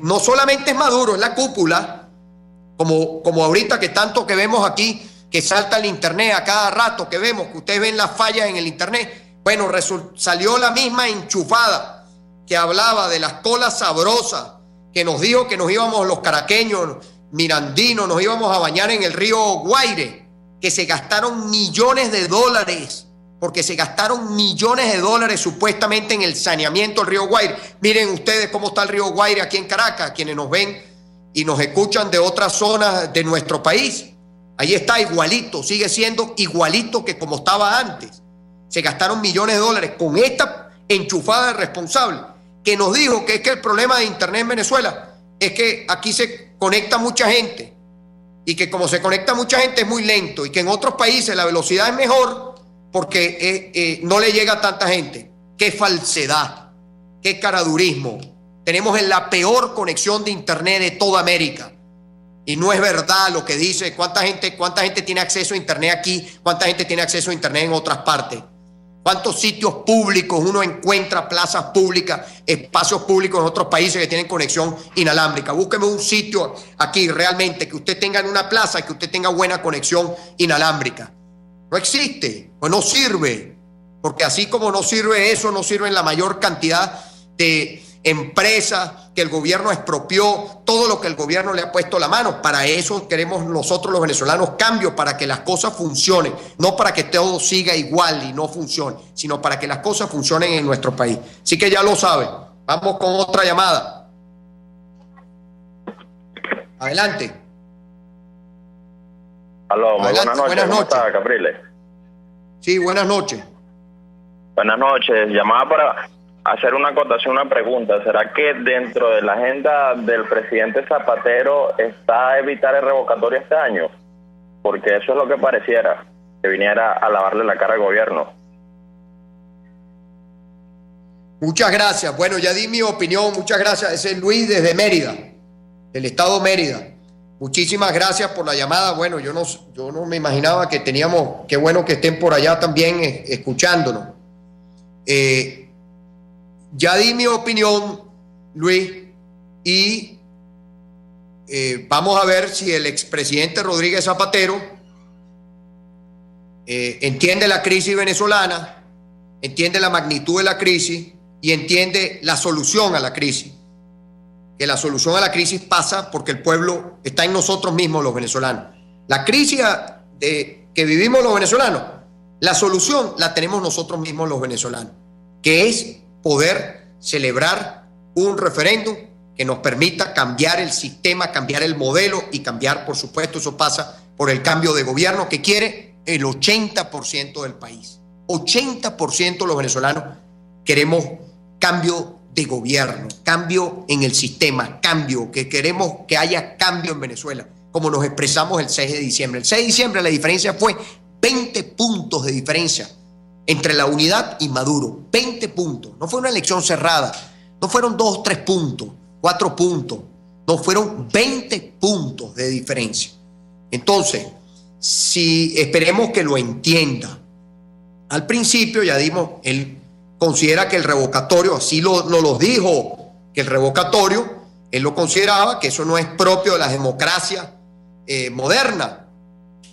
No solamente es Maduro, es la cúpula, como ahorita que tanto que vemos aquí, que salta el internet a cada rato, que vemos, que ustedes ven las fallas en el internet. Bueno, salió la misma enchufada que hablaba de las colas sabrosas, que nos dijo que nos íbamos los caraqueños, mirandinos, nos íbamos a bañar en el río Guaire, que se gastaron millones de dólares, porque se gastaron millones de dólares supuestamente en el saneamiento del río Guaire. Miren ustedes cómo está el río Guaire aquí en Caracas, quienes nos ven y nos escuchan de otras zonas de nuestro país. Ahí está igualito, sigue siendo igualito que como estaba antes. Se gastaron millones de dólares con esta enchufada de responsable que nos dijo que es que el problema de internet en Venezuela es que aquí se conecta mucha gente y que como se conecta mucha gente es muy lento y que en otros países la velocidad es mejor porque no le llega a tanta gente. ¡Qué falsedad! ¡Qué caradurismo! Tenemos la peor conexión de internet de toda América. Y no es verdad lo que dice cuánta gente tiene acceso a internet aquí, cuánta gente tiene acceso a internet en otras partes. ¿Cuántos sitios públicos uno encuentra, plazas públicas, espacios públicos en otros países que tienen conexión inalámbrica? Búsqueme un sitio aquí realmente que usted tenga en una plaza y que usted tenga buena conexión inalámbrica. No existe, pues no sirve, porque así como no sirve eso, no sirven la mayor cantidad de empresas que el gobierno expropió, todo lo que el gobierno le ha puesto la mano. Para eso queremos nosotros los venezolanos cambios, para que las cosas funcionen, no para que todo siga igual y no funcione, sino para que las cosas funcionen en nuestro país. Así que ya lo saben. Vamos con otra llamada. Adelante. Aló, muy buenas noches. Buenas noches. ¿Cómo está, Capriles? Sí, buenas noches. Buenas noches. Llamaba para hacer una acotación, una pregunta. ¿Será que dentro de la agenda del presidente Zapatero está evitar el revocatorio este año? Porque eso es lo que pareciera, que viniera a lavarle la cara al gobierno. Muchas gracias. Bueno, ya di mi opinión. Muchas gracias. Ese es Luis desde Mérida, del estado Mérida. Muchísimas gracias por la llamada. Bueno, yo no me imaginaba que teníamos, qué bueno que estén por allá también escuchándonos. Ya di mi opinión, Luis, y vamos a ver si el expresidente Rodríguez Zapatero entiende la crisis venezolana, entiende la magnitud de la crisis y entiende la solución a la crisis. Que la solución a la crisis pasa porque el pueblo está en nosotros mismos, los venezolanos. La crisis que vivimos los venezolanos, la solución la tenemos nosotros mismos, los venezolanos, que es poder celebrar un referéndum que nos permita cambiar el sistema, cambiar el modelo y cambiar, por supuesto, eso pasa por el cambio de gobierno que quiere el 80% del país. 80% de los venezolanos queremos cambio de gobierno, cambio en el sistema, cambio, que queremos que haya cambio en Venezuela, como nos expresamos el 6 de diciembre. El 6 de diciembre la diferencia fue 20 puntos de diferencia entre la unidad y Maduro, 20 puntos. No fue una elección cerrada, no fueron 2, 3 puntos, 4 puntos, no, fueron 20 puntos de diferencia. Entonces, si esperemos que lo entienda. Al principio ya dimos, él considera que el revocatorio, así nos lo dijo, que el revocatorio, él lo consideraba que eso no es propio de las democracias modernas.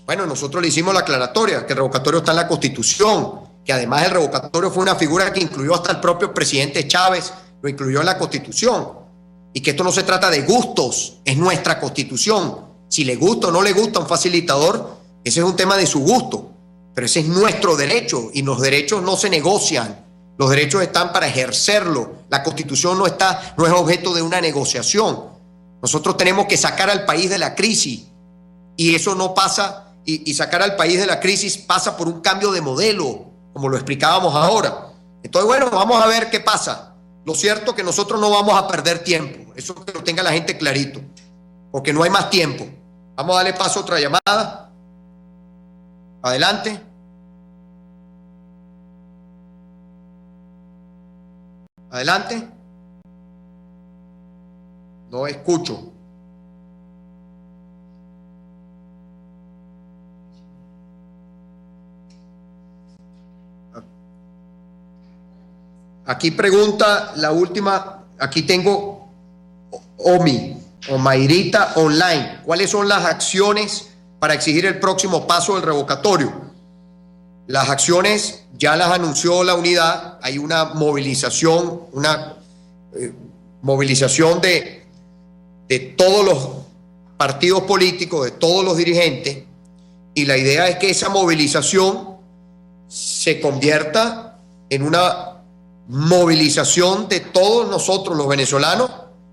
Bueno, nosotros le hicimos la aclaratoria, que el revocatorio está en la Constitución, que además el revocatorio fue una figura que incluyó hasta el propio presidente Chávez, lo incluyó en la Constitución, y que esto no se trata de gustos, es nuestra Constitución. Si le gusta o no le gusta a un facilitador, ese es un tema de su gusto, pero ese es nuestro derecho, y los derechos no se negocian, los derechos están para ejercerlo. La Constitución no es objeto de una negociación. Nosotros tenemos que sacar al país de la crisis, y eso no pasa, y sacar al país de la crisis pasa por un cambio de modelo, como lo explicábamos ahora. Entonces, bueno, vamos a ver qué pasa. Lo cierto es que nosotros no vamos a perder tiempo, eso que lo tenga la gente clarito. porque no hay más tiempo. Vamos a darle paso a otra llamada. Adelante. Adelante. No escucho. Aquí pregunta la última. Aquí tengo Omairita Online. ¿Cuáles son las acciones para exigir el próximo paso del revocatorio? Las acciones ya las anunció la unidad. Hay una movilización, de todos los partidos políticos, de todos los dirigentes, y la idea es que esa movilización se convierta en una movilización de todos nosotros los venezolanos,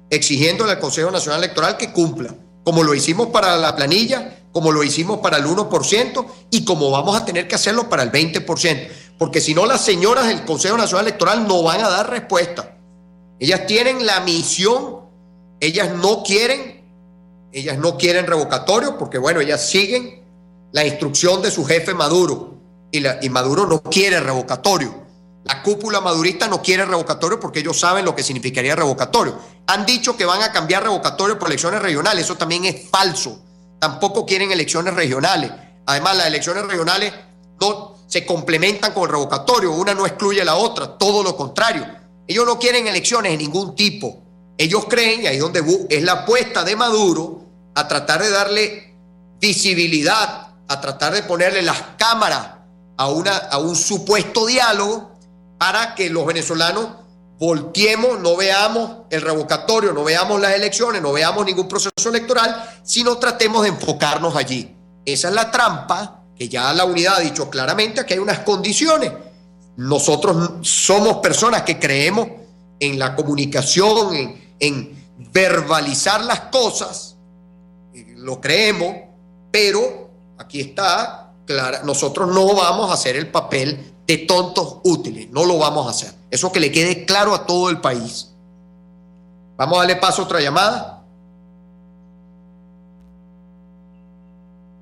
exigiéndole al Consejo Nacional Electoral que cumpla, como lo hicimos para la planilla, como lo hicimos para el 1% y como vamos a tener que hacerlo para el 20%, porque si no, las señoras del Consejo Nacional Electoral no van a dar respuesta. Ellas tienen la misión, ellas no quieren revocatorio, porque bueno, ellas siguen la instrucción de su jefe Maduro, y Maduro no quiere revocatorio. La cúpula madurista no quiere revocatorio porque ellos saben lo que significaría revocatorio. Han dicho que van a cambiar revocatorio por elecciones regionales. Eso también es falso. Tampoco quieren elecciones regionales. Además, las elecciones regionales no se complementan con el revocatorio. Una no excluye a la otra. Todo lo contrario. Ellos no quieren elecciones de ningún tipo. Ellos creen, y ahí es donde es la apuesta de Maduro, a tratar de darle visibilidad, a tratar de ponerle las cámaras a un supuesto diálogo, para que los venezolanos volteemos, no veamos el revocatorio, no veamos las elecciones, no veamos ningún proceso electoral, sino tratemos de enfocarnos allí. Esa es la trampa, que ya la unidad ha dicho claramente que hay unas condiciones. Nosotros somos personas que creemos en la comunicación, en verbalizar las cosas, lo creemos, pero aquí está clara, nosotros no vamos a hacer el papel de tontos útiles, no lo vamos a hacer. Eso que le quede claro a todo el país. Vamos a darle paso a otra llamada.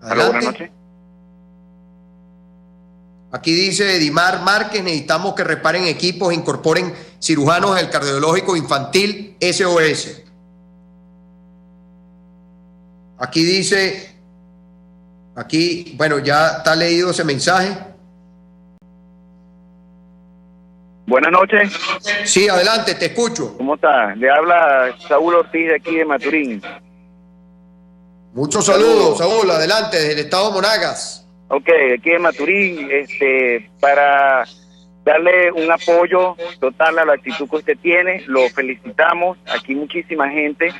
Hola, buenas noches. Aquí dice Edimar Márquez: necesitamos que reparen equipos, incorporen cirujanos del cardiológico infantil SOS. Aquí dice, bueno, ya está leído ese mensaje. Buenas noches. Sí, adelante, te escucho. ¿Cómo está? Le habla Saúl Ortiz de aquí de Maturín. Muchos saludos, Saúl, adelante, desde el estado de Monagas. Ok, aquí de Maturín, para darle un apoyo total a la actitud que usted tiene, lo felicitamos. Aquí muchísima gente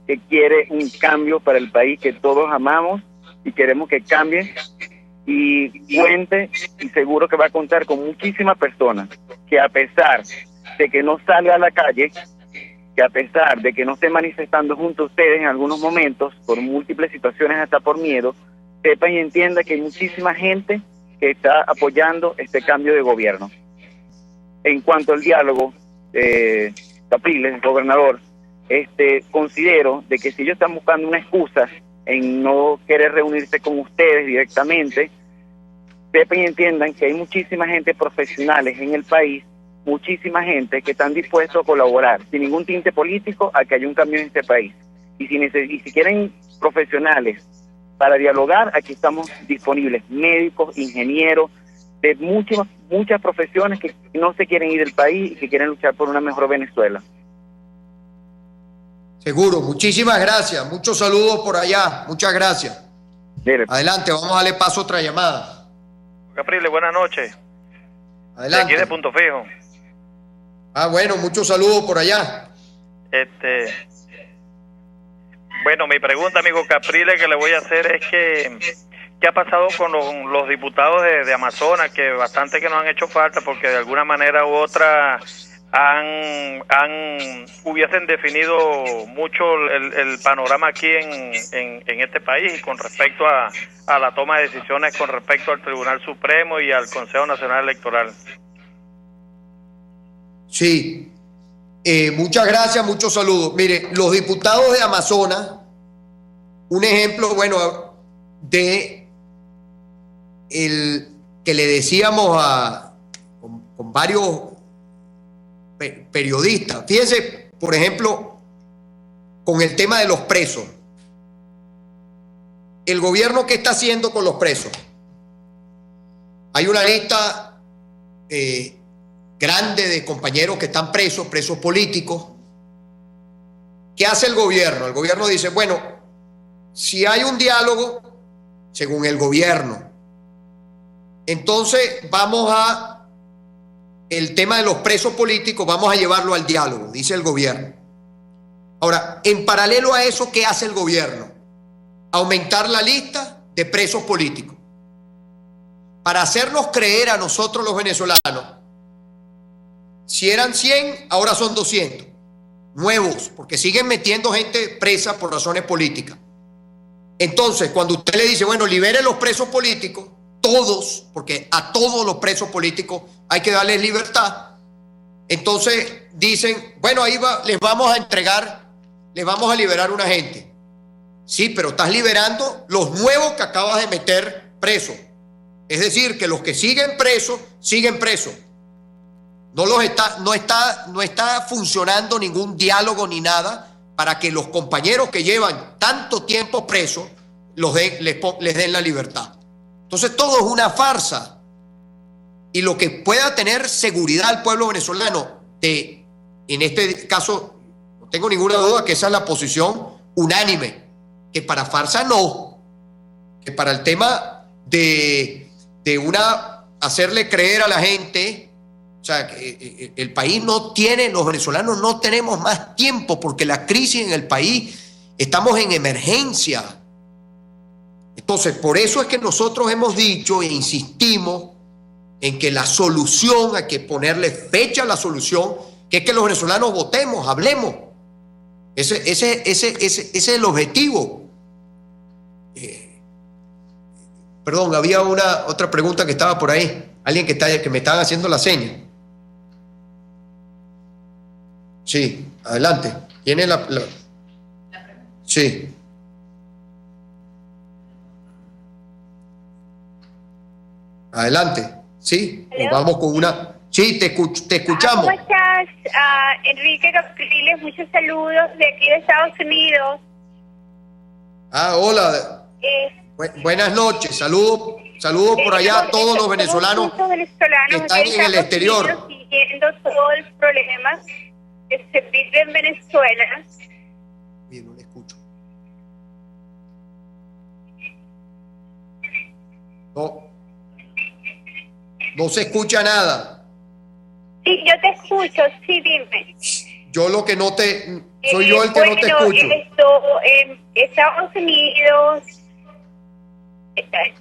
que quiere un cambio para el país que todos amamos y queremos que cambie, y cuente, y seguro que va a contar con muchísimas personas que, a pesar de que no salga a la calle, que a pesar de que no esté manifestando junto a ustedes en algunos momentos, por múltiples situaciones, hasta por miedo, sepa y entienda que hay muchísima gente que está apoyando este cambio de gobierno. En cuanto al diálogo, Capriles, gobernador, considero de que si ellos están buscando una excusa en no querer reunirse con ustedes directamente, sepan y entiendan que hay muchísima gente profesionales en el país, muchísima gente que están dispuestos a colaborar sin ningún tinte político a que haya un cambio en este país. Y si quieren profesionales para dialogar, aquí estamos disponibles, médicos, ingenieros, de muchas profesiones que no se quieren ir del país y que quieren luchar por una mejor Venezuela. Seguro, muchísimas gracias, muchos saludos por allá, muchas gracias. Dele. Adelante, vamos a darle paso a otra llamada. Capriles, buenas noches. Adelante. De aquí de Punto Fijo. Bueno, muchos saludos por allá. Bueno, mi pregunta, amigo Capriles, que le voy a hacer es que ¿qué ha pasado con los diputados de Amazonas, que bastante que nos han hecho falta, porque de alguna manera u otra hubiesen definido mucho el panorama aquí en este país, y con respecto a la toma de decisiones con respecto al Tribunal Supremo y al Consejo Nacional Electoral? Sí, muchas gracias, muchos saludos. Mire, los diputados de Amazonas un ejemplo, bueno, de el que le decíamos con varios periodistas. Fíjense, por ejemplo, con el tema de los presos. El gobierno, ¿qué está haciendo con los presos? Hay una lista grande de compañeros que están presos políticos. ¿Qué hace el gobierno? El gobierno dice, bueno, si hay un diálogo, según el gobierno, entonces vamos a el tema de los presos políticos, vamos a llevarlo al diálogo, dice el gobierno. Ahora, en paralelo a eso, ¿qué hace el gobierno? Aumentar la lista de presos políticos. Para hacernos creer a nosotros los venezolanos, si eran 100, ahora son 200. Nuevos, porque siguen metiendo gente presa por razones políticas. Entonces, cuando usted le dice, bueno, libere los presos políticos, todos, porque a todos los presos políticos hay que darles libertad, entonces dicen, bueno, ahí va, les vamos a entregar, les vamos a liberar una gente. Sí, pero estás liberando los nuevos que acabas de meter presos. Es decir, que los que siguen presos, siguen presos. No está funcionando ningún diálogo ni nada para que los compañeros que llevan tanto tiempo presos les den la libertad. Entonces todo es una farsa. Y lo que pueda tener seguridad al pueblo venezolano, en este caso, no tengo ninguna duda que esa es la posición unánime, que para farsa no, que para el tema de hacerle creer a la gente. O sea, que el país no tiene, los venezolanos no tenemos más tiempo porque la crisis en el país, estamos en emergencia. Entonces, por eso es que nosotros hemos dicho e insistimos en que la solución, hay que ponerle fecha a la solución, que es que los venezolanos votemos, hablemos. Ese es el objetivo. Perdón, había otra pregunta que estaba por ahí. Alguien que me estaba haciendo la seña. Sí, adelante. ¿Tiene la pregunta? Sí. Adelante. Sí, nos vamos con una. Sí, te escuchamos. ¿Cómo estás, Enrique Capriles? Muchos saludos de aquí de Estados Unidos. Hola. Buenas noches. Saludos por allá a todos los venezolanos que están en el exterior. Siguiendo todo el problema que se vive en Venezuela. Bien, no le escucho. No se escucha nada. Sí, yo te escucho, sí, dime. Yo lo que no te... Soy yo el que no te escucho. Esto, en Estados Unidos...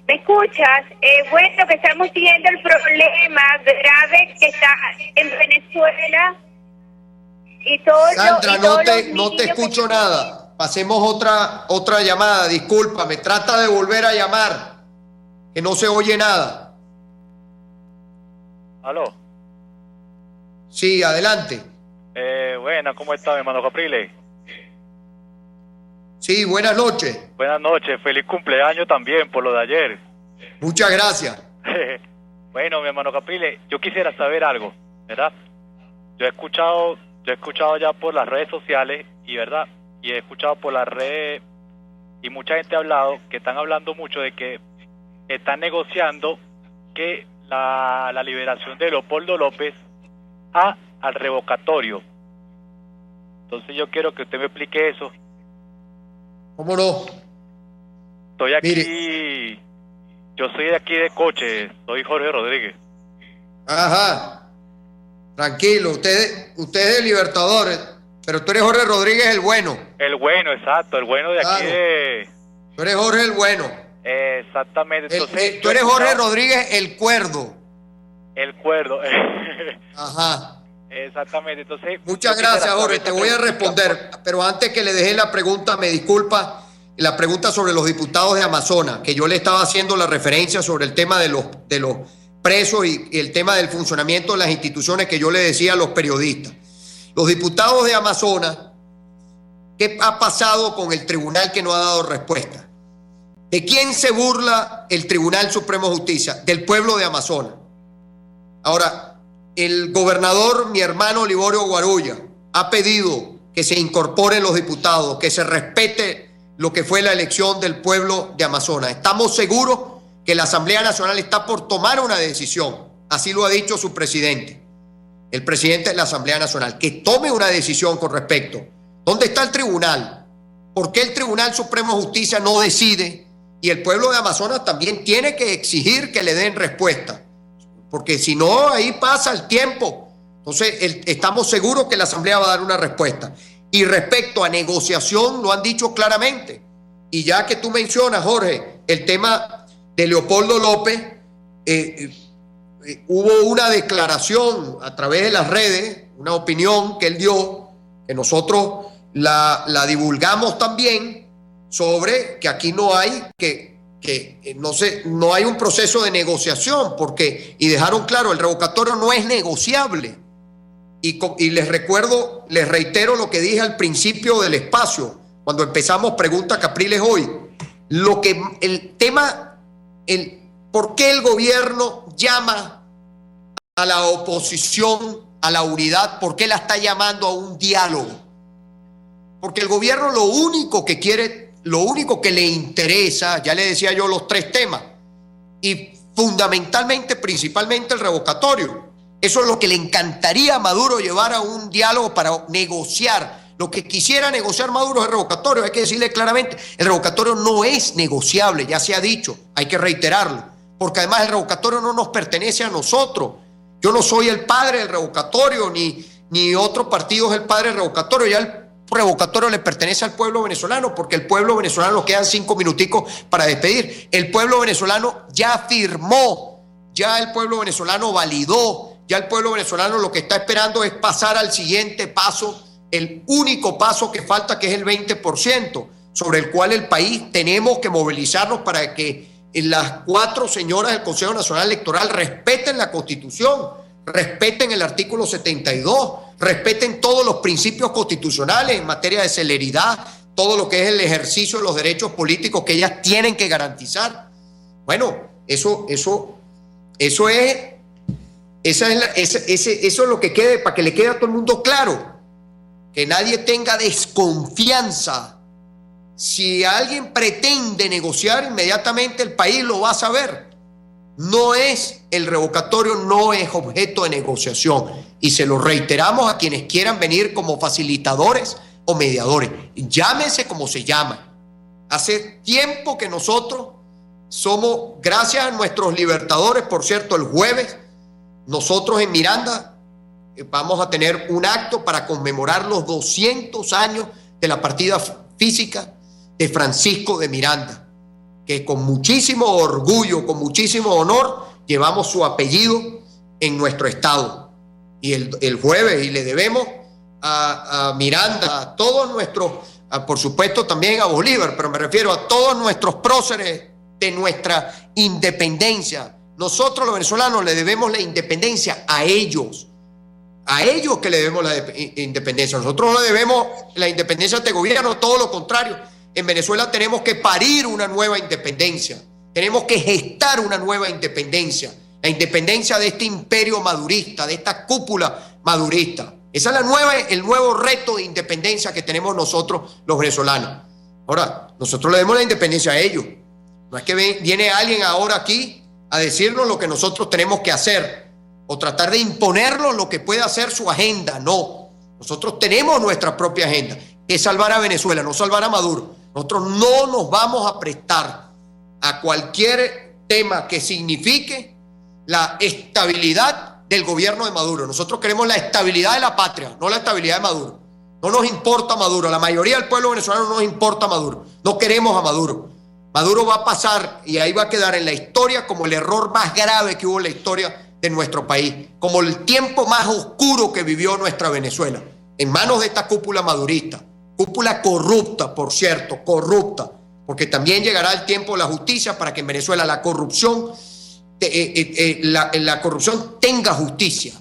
¿Me escuchas? Bueno, que estamos siguiendo el problema grave que está en Venezuela y todo. Sandra, no te escucho nada. Pasemos otra llamada. Discúlpame. Trata de volver a llamar, que no se oye nada. ¿Aló? Sí, adelante. Buena, ¿cómo está, mi hermano Capriles? Sí, buenas noches. Buenas noches, feliz cumpleaños también por lo de ayer. Muchas gracias. Bueno, mi hermano Capriles, yo quisiera saber algo, ¿verdad? Yo he escuchado ya por las redes sociales y he escuchado por las redes y mucha gente ha hablado, que están hablando mucho de que están negociando que la liberación de Leopoldo López al revocatorio. Entonces yo quiero que usted me explique eso. ¿Cómo no? Estoy aquí, mire. Yo soy de aquí de Coche, soy Jorge Rodríguez. Ajá, tranquilo, usted es el Libertador, pero tú eres Jorge Rodríguez el bueno. El bueno, exacto, el bueno de aquí de... Tú eres Jorge el bueno. Exactamente. Entonces, tú eres Jorge Rodríguez el cuerdo. El cuerdo. Ajá. Exactamente, entonces... Muchas gracias, Jorge, te voy a responder, pero antes que le deje la pregunta, me disculpa, la pregunta sobre los diputados de Amazonas, que yo le estaba haciendo la referencia sobre el tema de los presos y el tema del funcionamiento de las instituciones que yo le decía a los periodistas. Los diputados de Amazonas ¿Qué ha pasado con el tribunal que no ha dado respuesta? ¿De quién se burla el Tribunal Supremo de Justicia? Del pueblo de Amazonas. Ahora, el gobernador, mi hermano Liborio Guarulla, ha pedido que se incorporen los diputados, que se respete lo que fue la elección del pueblo de Amazonas. Estamos seguros que la Asamblea Nacional está por tomar una decisión. Así lo ha dicho su presidente, el presidente de la Asamblea Nacional, que tome una decisión con respecto. ¿Dónde está el tribunal? ¿Por qué el Tribunal Supremo de Justicia no decide? Y el pueblo de Amazonas también tiene que exigir que le den respuesta, porque si no, ahí pasa el tiempo. Entonces, estamos seguros que la Asamblea va a dar una respuesta. Y respecto a negociación, lo han dicho claramente. Y ya que tú mencionas, Jorge, el tema de Leopoldo López, hubo una declaración a través de las redes, una opinión que él dio, que nosotros la divulgamos también, sobre que aquí no hay no hay un proceso de negociación, y dejaron claro, el revocatorio no es negociable. Y les reitero lo que dije al principio del espacio, cuando empezamos Pregunta Capriles hoy. ¿Por qué el gobierno llama a la oposición a la unidad? ¿Por qué la está llamando a un diálogo? Porque el gobierno lo único que quiere, lo único que le interesa, ya le decía yo los tres temas, y fundamentalmente, principalmente el revocatorio. Eso es lo que le encantaría a Maduro, llevar a un diálogo para negociar. Lo que quisiera negociar Maduro es el revocatorio. Hay que decirle claramente, el revocatorio no es negociable, ya se ha dicho, hay que reiterarlo, porque además el revocatorio no nos pertenece a nosotros. Yo no soy el padre del revocatorio, ni otro partido es el padre del revocatorio. Ya el revocatorio le pertenece al pueblo venezolano, porque el pueblo venezolano, nos quedan 5 minuticos para despedir, el pueblo venezolano ya firmó, ya el pueblo venezolano validó, ya el pueblo venezolano lo que está esperando es pasar al siguiente paso, el único paso que falta, que es el 20%, sobre el cual el país tenemos que movilizarnos para que las 4 señoras del Consejo Nacional Electoral respeten la Constitución, respeten el artículo 72, respeten todos los principios constitucionales en materia de celeridad, todo lo que es el ejercicio de los derechos políticos que ellas tienen que garantizar. Bueno, eso es lo que quede, para que le quede a todo el mundo claro, que nadie tenga desconfianza. Si alguien pretende negociar, inmediatamente el país lo va a saber. El revocatorio no es objeto de negociación, y se lo reiteramos a quienes quieran venir como facilitadores o mediadores, llámense como se llaman. Hace tiempo que nosotros somos, gracias a nuestros libertadores, por cierto, el jueves nosotros en Miranda vamos a tener un acto para conmemorar los 200 años de la partida física de Francisco de Miranda, que con muchísimo orgullo, con muchísimo honor, llevamos su apellido en nuestro estado. Y el jueves, y le debemos a Miranda, a todos nuestros, por supuesto también a Bolívar, pero me refiero a todos nuestros próceres de nuestra independencia. Nosotros los venezolanos le debemos la independencia a ellos que le debemos la independencia. Nosotros no le debemos la independencia a este gobierno, todo lo contrario. En Venezuela tenemos que parir una nueva independencia, tenemos que gestar una nueva independencia, la independencia de este imperio madurista, de esta cúpula madurista. Ese es el nuevo reto de independencia que tenemos nosotros los venezolanos. Ahora, nosotros le debemos la independencia a ellos. No es que viene alguien ahora aquí a decirnos lo que nosotros tenemos que hacer o tratar de imponernos lo que puede hacer su agenda. No, nosotros tenemos nuestra propia agenda, que es salvar a Venezuela, no salvar a Maduro. Nosotros no nos vamos a prestar a cualquier tema que signifique la estabilidad del gobierno de Maduro. Nosotros queremos la estabilidad de la patria, no la estabilidad de Maduro. No nos importa Maduro, a la mayoría del pueblo venezolano no nos importa Maduro, no queremos a Maduro. Maduro va a pasar y ahí va a quedar en la historia como el error más grave que hubo en la historia de nuestro país, como el tiempo más oscuro que vivió nuestra Venezuela, en manos de esta cúpula madurista, cúpula corrupta, por cierto, corrupta, porque también llegará el tiempo de la justicia para que en Venezuela la corrupción tenga justicia,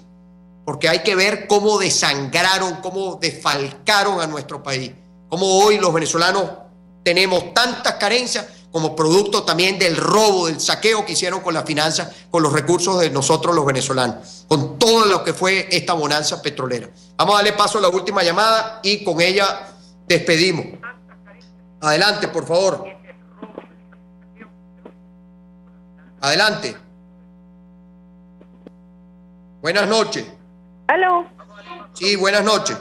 porque hay que ver cómo desangraron, cómo desfalcaron a nuestro país. Como hoy los venezolanos tenemos tantas carencias como producto también del robo, del saqueo que hicieron con las finanzas, con los recursos de nosotros los venezolanos, con todo lo que fue esta bonanza petrolera. Vamos a darle paso a la última llamada y con ella despedimos. Adelante, por favor. Adelante. Buenas noches. ¿Aló? Sí, buenas noches.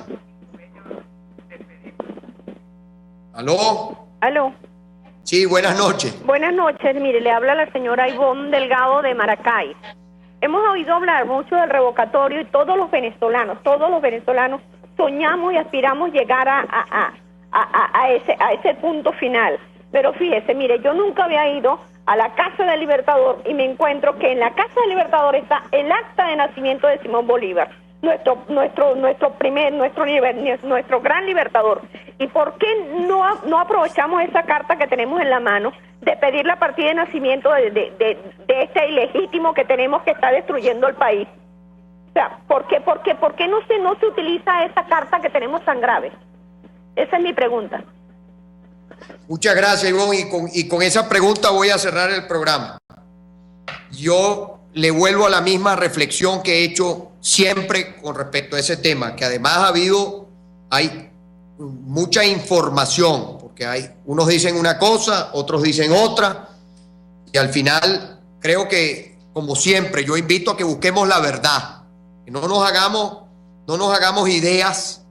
¿Aló? ¿Aló? Sí, buenas noches. Buenas noches, mire, le habla la señora Ivonne Delgado de Maracay. Hemos oído hablar mucho del revocatorio y todos los venezolanos soñamos y aspiramos llegar a ese punto final. Pero fíjese, mire, yo nunca había ido a la Casa del Libertador y me encuentro que en la Casa del Libertador está el acta de nacimiento de Simón Bolívar, nuestro gran libertador. ¿Y por qué no aprovechamos esa carta que tenemos en la mano de pedir la partida de nacimiento de este ilegítimo que tenemos que está destruyendo el país? O sea, ¿por qué no se utiliza esa carta que tenemos tan grave? Esa es mi pregunta. Muchas gracias, Ivonne, y con esa pregunta voy a cerrar el programa. Yo le vuelvo a la misma reflexión que he hecho siempre con respecto a ese tema, que además hay mucha información, porque unos dicen una cosa, otros dicen otra, y al final creo que, como siempre, yo invito a que busquemos la verdad, que no nos hagamos ideas.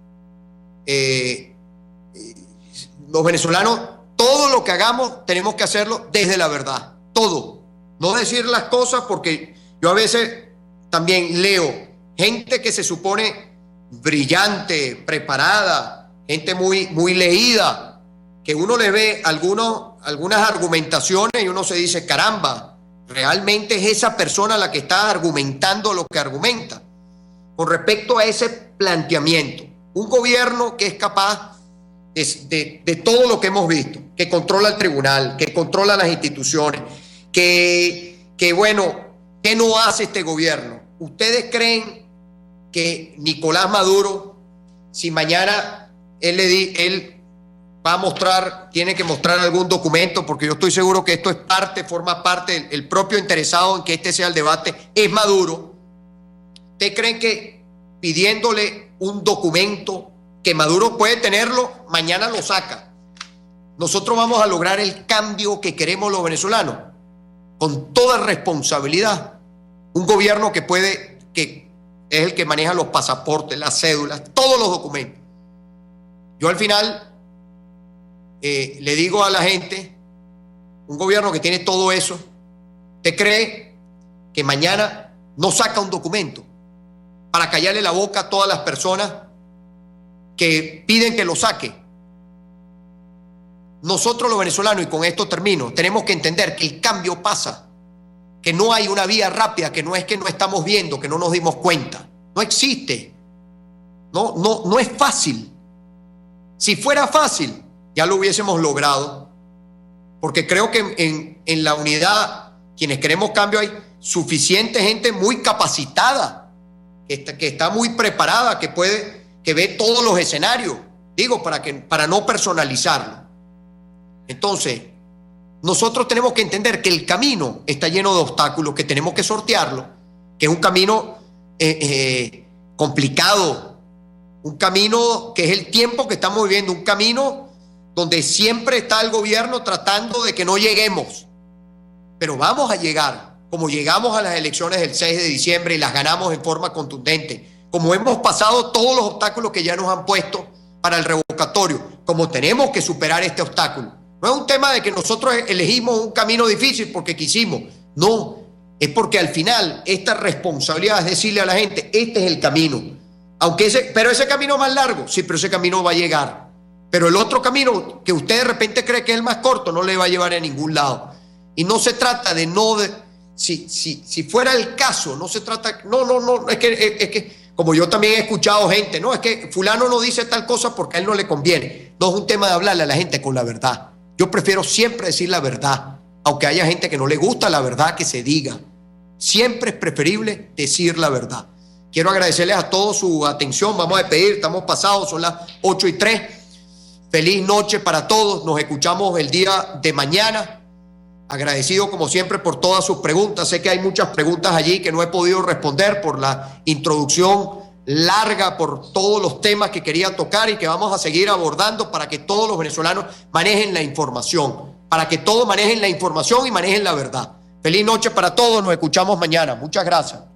Los venezolanos, todo lo que hagamos tenemos que hacerlo desde la verdad, todo. No decir las cosas, porque yo a veces también leo gente que se supone brillante, preparada, gente muy leída, que uno le ve algunas argumentaciones y uno se dice, caramba, realmente es esa persona la que está argumentando lo que argumenta. Con respecto a ese planteamiento, un gobierno que es capaz de todo lo que hemos visto, que controla el tribunal, que controla las instituciones, que ¿qué no hace este gobierno? ¿Ustedes creen que Nicolás Maduro, si mañana él va a mostrar, tiene que mostrar algún documento, porque yo estoy seguro que esto forma parte, el propio interesado en que este sea el debate es Maduro? ¿Ustedes creen que pidiéndole un documento que Maduro puede tenerlo, mañana lo saca? Nosotros vamos a lograr el cambio que queremos los venezolanos, con toda responsabilidad. Un gobierno que es el que maneja los pasaportes, las cédulas, todos los documentos. Yo al final le digo a la gente, un gobierno que tiene todo eso, ¿usted cree que mañana no saca un documento para callarle la boca a todas las personas que piden que lo saque? Nosotros los venezolanos, y con esto termino, tenemos que entender que el cambio pasa, que no hay una vía rápida, que no es que no estamos viendo, que no nos dimos cuenta. No existe. No es fácil. Si fuera fácil, ya lo hubiésemos logrado, porque creo que en la unidad, quienes queremos cambio, hay suficiente gente muy capacitada, que está muy preparada, que ve todos los escenarios, digo, para no personalizarlo. Entonces, nosotros tenemos que entender que el camino está lleno de obstáculos, que tenemos que sortearlo, que es un camino complicado, un camino que es el tiempo que estamos viviendo, un camino donde siempre está el gobierno tratando de que no lleguemos, pero vamos a llegar, como llegamos a las elecciones del 6 de diciembre y las ganamos en forma contundente, como hemos pasado todos los obstáculos que ya nos han puesto para el revocatorio, como tenemos que superar este obstáculo. No es un tema de que nosotros elegimos un camino difícil porque quisimos, no, es porque al final esta responsabilidad es decirle a la gente, este es el camino, pero ese camino más largo, sí, pero ese camino va a llegar, pero el otro camino que usted de repente cree que es el más corto no le va a llevar a ningún lado. Y no se trata si fuera el caso, no se trata, no, es que como yo también he escuchado gente, no, es que fulano no dice tal cosa porque a él no le conviene. No es un tema de hablarle a la gente con la verdad. Yo prefiero siempre decir la verdad, aunque haya gente que no le gusta la verdad que se diga. Siempre es preferible decir la verdad. Quiero agradecerles a todos su atención. Vamos a despedir, estamos pasados, son las 8:03. Feliz noche para todos. Nos escuchamos el día de mañana. Agradecido como siempre por todas sus preguntas. Sé que hay muchas preguntas allí que no he podido responder por la introducción larga, por todos los temas que quería tocar y que vamos a seguir abordando para que todos los venezolanos manejen la información, para que todos manejen la información y manejen la verdad. Feliz noche para todos. Nos escuchamos mañana. Muchas gracias.